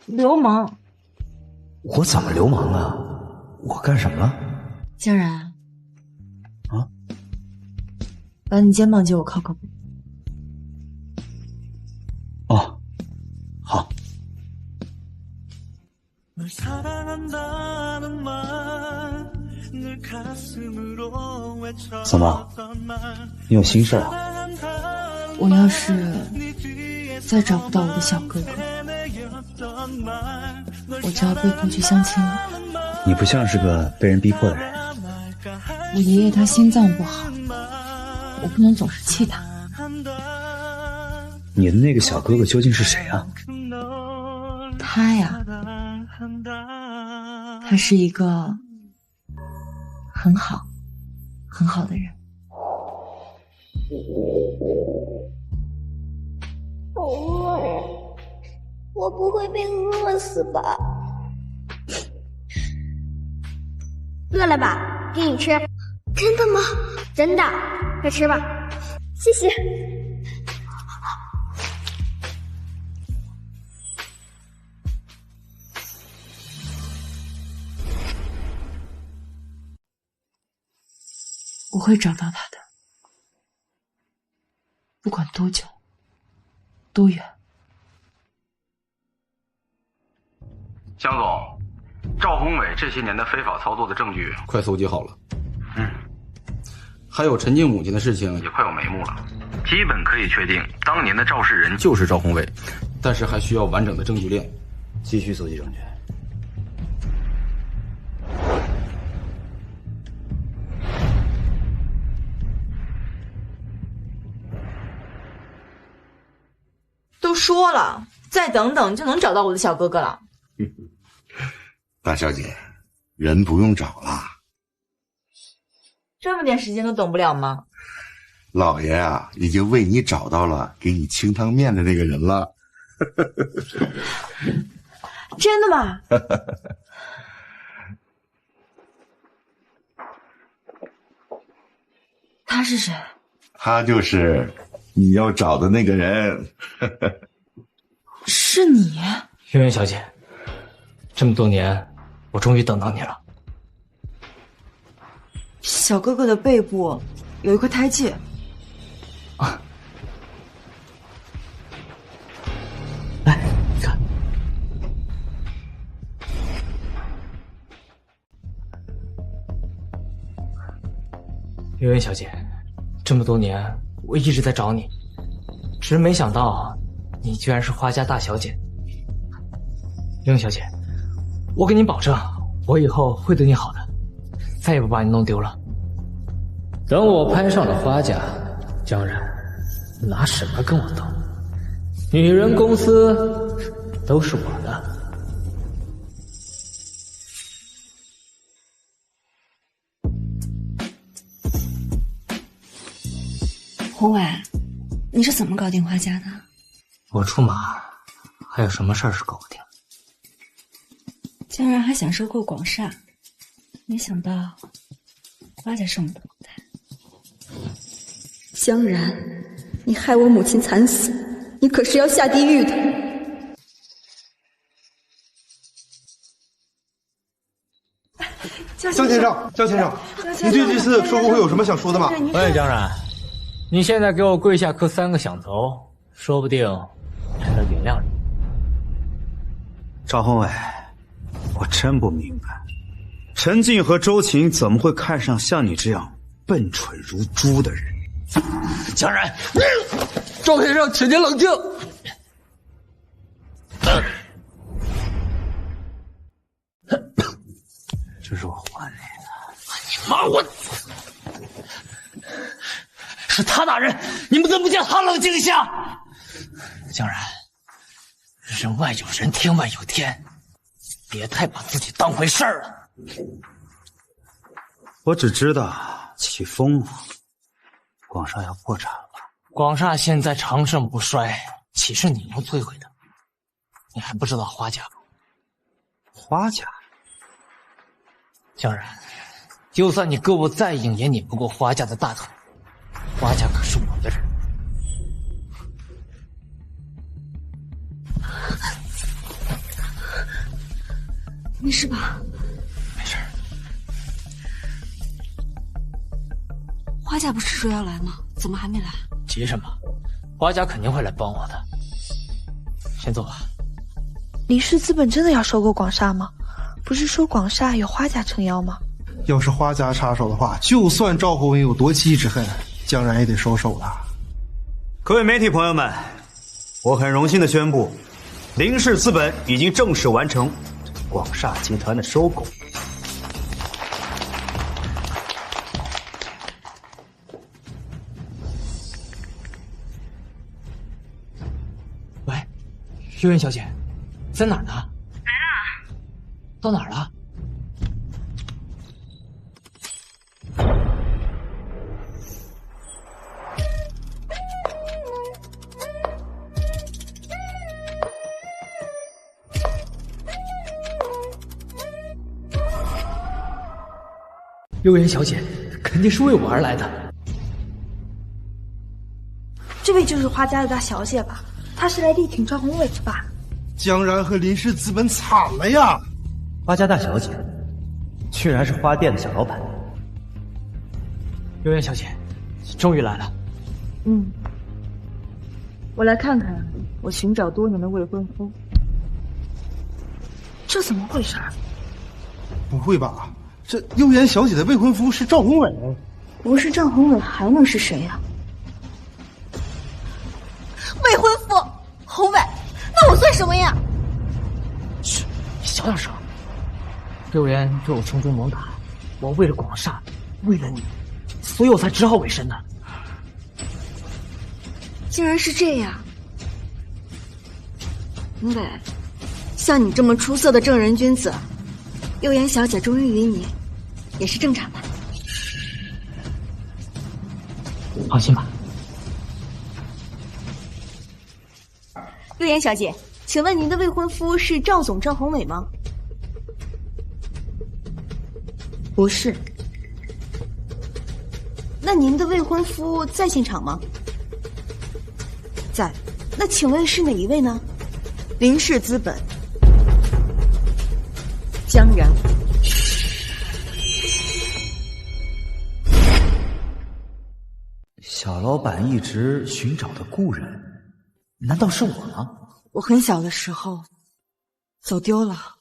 Speaker 17: 流氓！
Speaker 15: 我怎么流氓了？我干什么了？
Speaker 17: 江然，
Speaker 15: 啊，
Speaker 17: 把你肩膀借我靠靠。
Speaker 15: 哦，好。怎么？你有心事啊？
Speaker 17: 我要是再找不到我的小哥哥，我就要被迫去相亲了。
Speaker 15: 你不像是个被人逼迫的人。
Speaker 17: 我爷爷他心脏不好，我不能总是气他。
Speaker 15: 你的那个小哥哥究竟是谁啊？
Speaker 17: 他呀，他是一个很好的人。
Speaker 4: 好饿呀，我不会被饿死吧？饿了吧？给你吃。真的吗？真的，快吃吧。谢谢。
Speaker 17: 我会找到他的，不管多久，多远。
Speaker 16: 江总，赵宏伟这些年的非法操作的证据
Speaker 5: 快搜集好了。还有陈静母亲的事情
Speaker 16: 也快有眉目了，基本可以确定当年的肇事人
Speaker 5: 就是赵宏伟，但是还需要完整的证据链。
Speaker 15: 继续搜集证据。
Speaker 17: 说了，再等等就能找到我的小哥哥了。
Speaker 19: 大小姐，人不用找了，
Speaker 17: 这么点时间都等不了吗？
Speaker 19: 老爷啊，已经为你找到了给你清汤面的那个人了。
Speaker 17: 真的吗？他是谁？
Speaker 19: 他就是你要找的那个人。
Speaker 17: 是你？
Speaker 7: 月圆小姐，这么多年，我终于等到你了。
Speaker 17: 小哥哥的背部有一块胎记。
Speaker 7: 啊，来，你看。月圆小姐，这么多年我一直在找你，只是没想到你居然是花家大小姐。月圆小姐，我给你保证，我以后会对你好的，再也不把你弄丢了。等我攀上了花家，江然拿什么跟我斗？女人公司都是我的。
Speaker 11: 宏伟，你是怎么搞定花家的？
Speaker 7: 我出马，还有什么事儿是搞不定？
Speaker 11: 江然还想收购广厦，没想到花家是我们的后台。
Speaker 2: 江然，你害我母亲惨死，你可是要下地狱的。
Speaker 9: 江先生，江先生，你对这次收购会有什么想说的吗？
Speaker 7: 喂，江然，你现在给我跪下磕3个响头，说不定还能原谅你。
Speaker 15: 赵宏伟，我真不明白，陈静和周晴怎么会看上像你这样笨蠢如猪的人？
Speaker 7: 江然，赵先生，请您冷静。
Speaker 15: 这是我还你的。
Speaker 7: 你骂我！是他打人，你们怎么不叫他冷静一下？江然，人外有人，天外有天，别太把自己当回事儿了。
Speaker 15: 我只知道起风了，广厦要破产了。
Speaker 7: 广厦现在长盛不衰，岂是你能摧毁的？你还不知道花家？
Speaker 15: 花家？
Speaker 7: 江然，就算你胳膊再硬，也拧不过花家的大腿。花家可是我的人。
Speaker 11: 没事吧？
Speaker 7: 没事。
Speaker 11: 花家不是说要来吗？怎么还没来？
Speaker 7: 急什么？花家肯定会来帮我的。先走吧。
Speaker 20: 林氏资本真的要收购广厦吗？不是说广厦有花家撑腰吗？
Speaker 9: 要是花家插手的话，就算赵宏伟有夺妻之恨，江然也得收手了。
Speaker 15: 各位媒体朋友们，我很荣幸的宣布，林氏资本已经正式完成广厦集团的收购。
Speaker 7: 喂，月圆小姐，在哪儿呢？来了。到哪儿了？月圆小姐肯定是为我而来的。
Speaker 20: 这位就是花家的大小姐吧？她是来力挺赵宏伟的吧？
Speaker 9: 江然和林氏资本惨了呀！
Speaker 15: 花家大小姐，居然是花店的小老板。
Speaker 7: 月圆小姐，终于来了。
Speaker 17: 我来看看我寻找多年的未婚夫。
Speaker 20: 这怎么回事？
Speaker 9: 不会吧？这悠然小姐的未婚夫是赵宏伟？
Speaker 20: 不是赵宏伟还能是谁呀？
Speaker 2: 未婚夫，宏伟，那我算什么呀？
Speaker 7: 嘘，你小点声。六言对我穷追猛打，我为了广厦，为了你，所以我才只好委身的。
Speaker 11: 竟然是这样，
Speaker 17: 宏伟，像你这么出色的正人君子，右眼小姐忠于于你，也是正常的。
Speaker 7: 放心吧。
Speaker 17: 右眼小姐，请问您的未婚夫是赵总赵宏伟吗？不是。那您的未婚夫在现场吗？在。那请问是哪一位呢？林氏资本江然。
Speaker 15: 小老板一直寻找的故人，难道是我吗？
Speaker 17: 我很小的时候走丢了，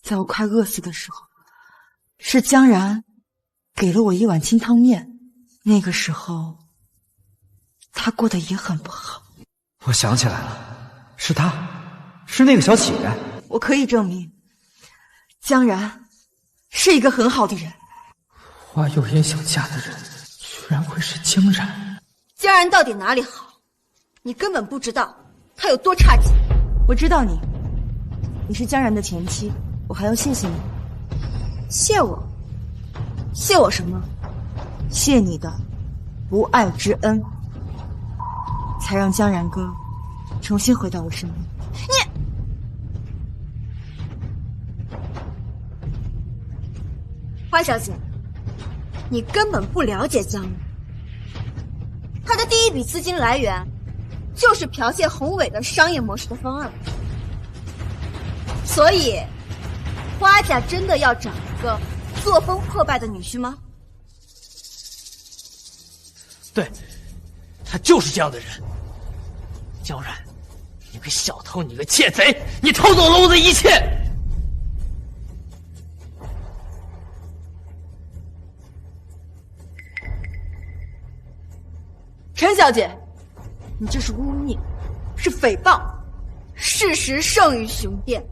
Speaker 17: 在我快饿死的时候，是江然给了我一碗清汤面。那个时候他过得也很不好。
Speaker 15: 我想起来了，是他，是那个小乞丐。
Speaker 17: 我可以证明，江然是一个很好的人。
Speaker 7: 花有颜想嫁的人，居然会是江然。
Speaker 17: 江然到底哪里好？你根本不知道他有多差劲。我知道你是江然的前妻，我还要谢谢你。谢我？谢我什么？谢你的不爱之恩，才让江然哥重新回到我身边。花小姐，你根本不了解江然，他的第一笔资金来源就是剽窃宏伟的商业模式的方案，所以花家真的要找一个作风破败的女婿吗？
Speaker 7: 对，他就是这样的人。江然，你个小偷，你个窃贼，你偷走了我的一切！
Speaker 17: 陈小姐，你这是污蔑，是诽谤，事实胜于雄辩。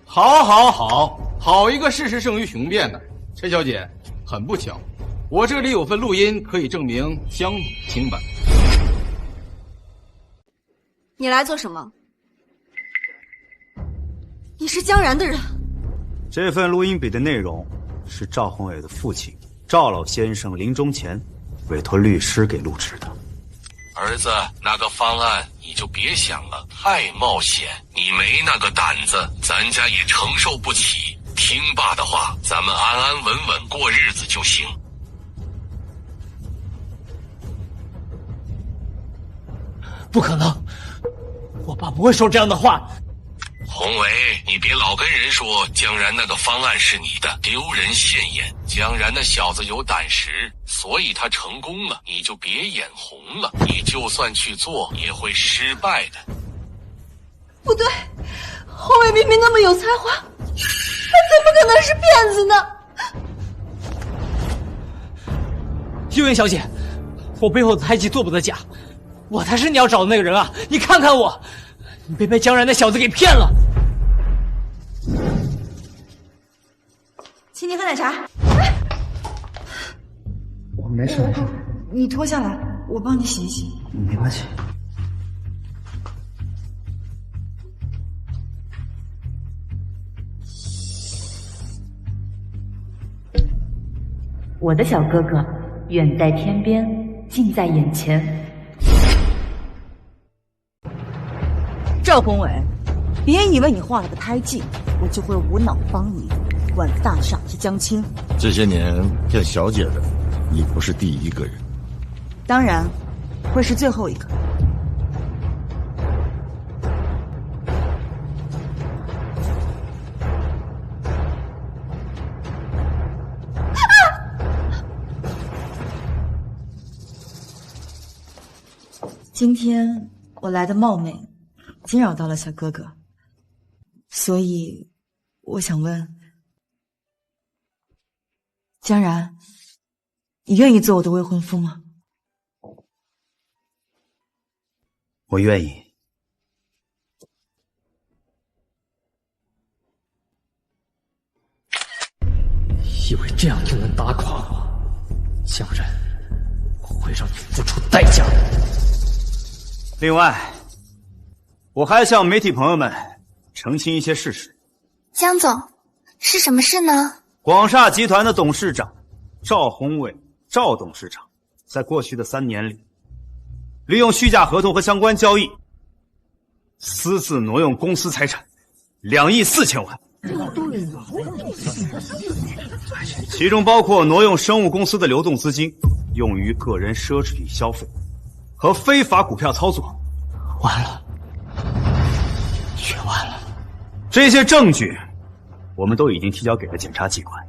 Speaker 5: 好一个事实胜于雄辩呢！陈小姐，很不巧，我这里有份录音可以证明相清白。
Speaker 17: 你来做什么？你是江然的人。
Speaker 15: 这份录音笔的内容是赵宏伟的父亲赵老先生临终前委托律师给录制的。
Speaker 3: 儿子，那个方案你就别想了，太冒险，你没那个胆子，咱家也承受不起。听爸的话，咱们安安稳稳过日子就行。
Speaker 7: 不可能，我爸不会说这样的话。
Speaker 3: 宏伟，你别老跟人说江然那个方案是你的，丢人现眼。江然那小子有胆识，所以他成功了，你就别眼红了。你就算去做，也会失败的。
Speaker 17: 不对，宏伟明明那么有才华，他怎么可能是骗子呢？
Speaker 7: 幽云小姐，我背后的胎记做不得假，我才是你要找的那个人啊！你看看我，你被江然那小子给骗了。
Speaker 17: 请你喝奶茶。
Speaker 9: 我没事。
Speaker 17: 你脱下来，我帮你洗一洗。
Speaker 15: 没关系。
Speaker 21: 我的小哥哥，远在天边，近在眼前。
Speaker 17: 赵宏伟，别以为你画了个胎记，我就会无脑帮你管大傻子江青。
Speaker 19: 这些年骗小姐的，你不是第一个人，
Speaker 17: 当然会是最后一个。今天我来的冒昧，惊扰到了小哥哥，所以我想问，江然，你愿意做我的未婚夫吗？
Speaker 15: 我愿意。
Speaker 7: 以为这样就能打垮我，江然，我会让你付出代价。
Speaker 15: 另外，我还要向媒体朋友们澄清一些事实。
Speaker 4: 江总，是什么事呢？
Speaker 15: 广厦集团的董事长赵宏伟，赵董事长，在过去的3年里，利用虚假合同和相关交易，私自挪用公司财产2亿4千万，其中包括挪用生物公司的流动资金，用于个人奢侈品消费和非法股票操作。
Speaker 7: 完了，全完了。
Speaker 15: 这些证据我们都已经提交给了检察机关，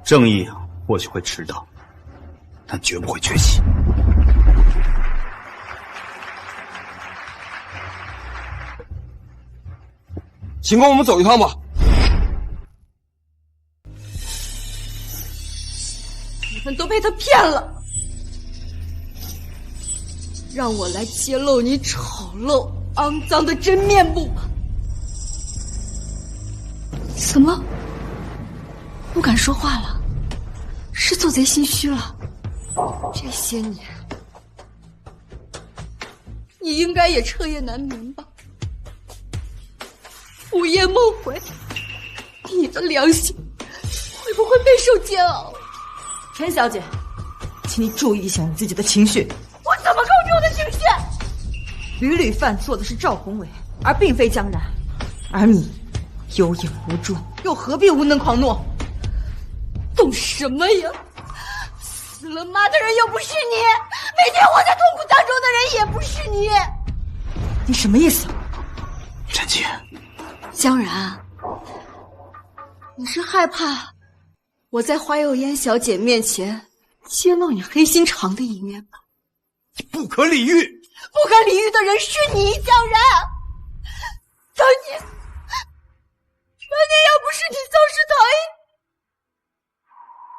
Speaker 15: 正义或许会迟到，但绝不会缺席。
Speaker 8: 请跟我们走一趟吧。
Speaker 2: 你们都被他骗了，让我来揭露你丑陋、肮脏的真面目吧。怎么不敢说话了？是做贼心虚了？这些年，你应该也彻夜难眠吧？午夜梦回，你的良心会不会备受煎熬？
Speaker 17: 陈小姐，请你注意一下你自己的情绪。
Speaker 2: 我怎么控制我的情绪？
Speaker 17: 屡屡犯错的是赵宏伟，而并非江然，而你有眼无珠，又何必无能狂怒？
Speaker 2: 懂什么呀？死了妈的人又不是你，每天活在痛苦当中的人也不是你。
Speaker 17: 你什么意思？
Speaker 15: 陈静，
Speaker 2: 江然，你是害怕我在花有烟小姐面前揭露你黑心肠的一面吧？
Speaker 15: 你不可理喻！
Speaker 2: 不可理喻的人是你，江然。当年要不是你肇事逃逸，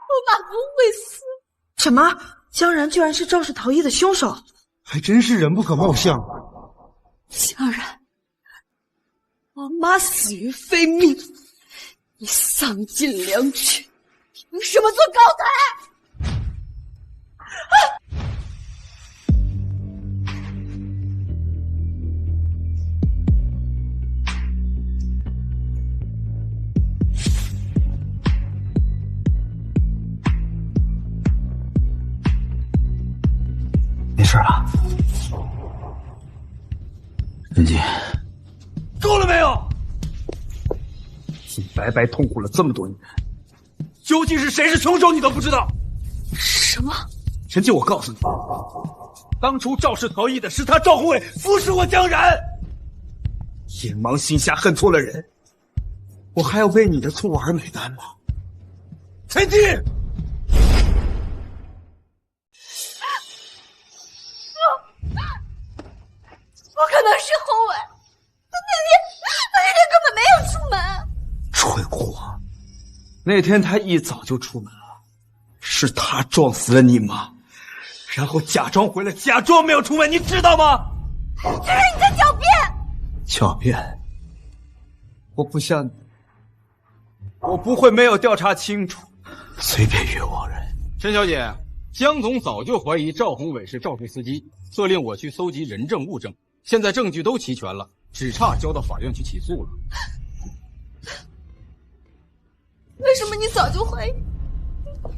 Speaker 2: 我妈不会死。
Speaker 17: 什么？江然居然是肇事逃逸的凶手？
Speaker 9: 还真是人不可貌相。
Speaker 2: 江然，我妈死于非命，你丧尽良权，凭什么做高台？
Speaker 15: 没事吧？陈静，够了没有？你白白痛苦了这么多年，究竟是谁是凶手，你都不知道。
Speaker 2: 什么？
Speaker 15: 陈静，我告诉你，当初肇事逃逸的是他赵宏伟，不是我江然。眼盲心瞎，恨错了人，我还要为你的错误而买单吗？陈静！
Speaker 2: 不可能是宏伟，他那天根本没有出门。
Speaker 15: 蠢货，那天他一早就出门了，是他撞死了你妈，然后假装回来，假装没有出门，你知道吗？
Speaker 2: 这是你在狡辩！
Speaker 15: 狡辩？我不像你，我不会没有调查清楚，随便冤枉人。
Speaker 5: 陈小姐，江总早就怀疑赵宏伟是肇事司机，责令我去搜集人证物证。现在证据都齐全了，只差交到法院去起诉了。
Speaker 2: 为什么你早就怀疑？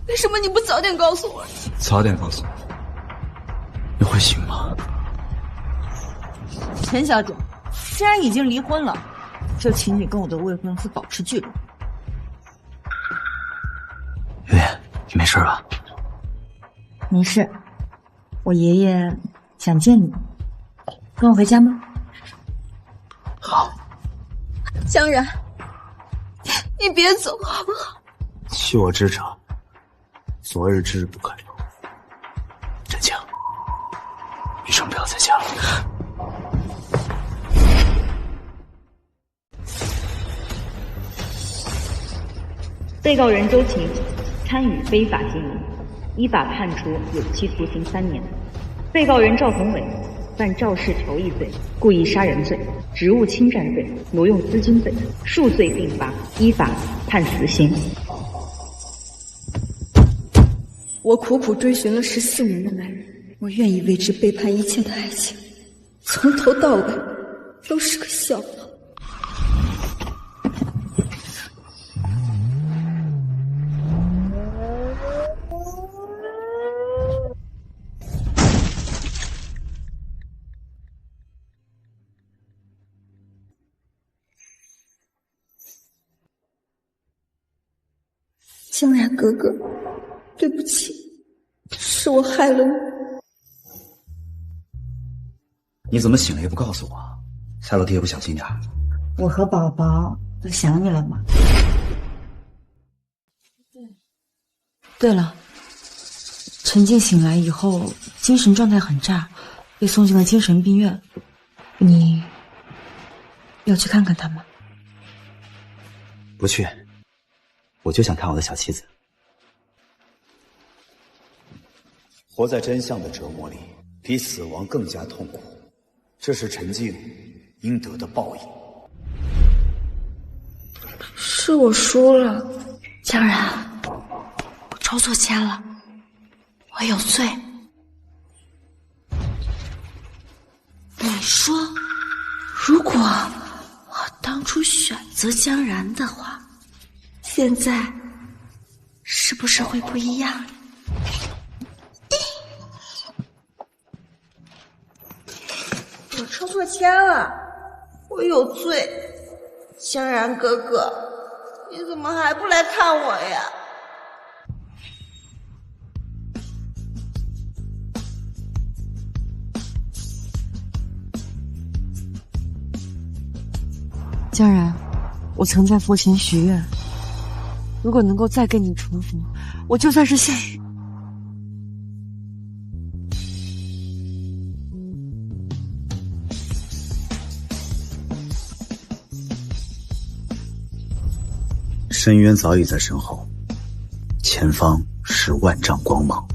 Speaker 2: 为什么你不早点告诉我？
Speaker 15: 早点告诉我，你会醒吗？
Speaker 17: 陈小姐，既然已经离婚了，就请你跟我的未婚夫保持距离。
Speaker 15: 月月，你没事吧？
Speaker 21: 没事，我爷爷想见你，跟我回家吗？
Speaker 15: 好。
Speaker 2: 江然，你别走好不好？
Speaker 15: 弃我之者，昨日之日不可留。陈静，余生不要再讲了。
Speaker 21: 被告人周晴参与非法经营，依法判处有期徒刑3年。被告人赵宏伟犯肇事逃逸罪、故意杀人罪、职务侵占罪、挪用资金罪，数罪并罚，依法判死刑。
Speaker 2: 我苦苦追寻了14年的男人，我愿意为之背叛一切的爱情，从头到尾都是个小偷。江然哥哥，对不起，是我害了你。
Speaker 15: 你怎么醒了也不告诉我？下楼梯也不小心点。
Speaker 17: 我和宝宝都想你了吗？对了，陈静醒来以后精神状态很差，被送进了精神病院。你要去看看他吗？
Speaker 15: 不去，我就想看我的小妻子。活在真相的折磨里，比死亡更加痛苦，这是陈静应得的报应。
Speaker 11: 是我输了，江然，我抽错签了，我有罪。你说，如果我当初选择江然的话，现在是不是会不一样？
Speaker 20: 我抽错签了，我有罪。江然哥哥，你怎么还不来看我呀？
Speaker 17: 江然，我曾在佛前许愿，如果能够再跟你重逢，我就算是幸运。
Speaker 15: 深渊早已在身后，前方是万丈光芒。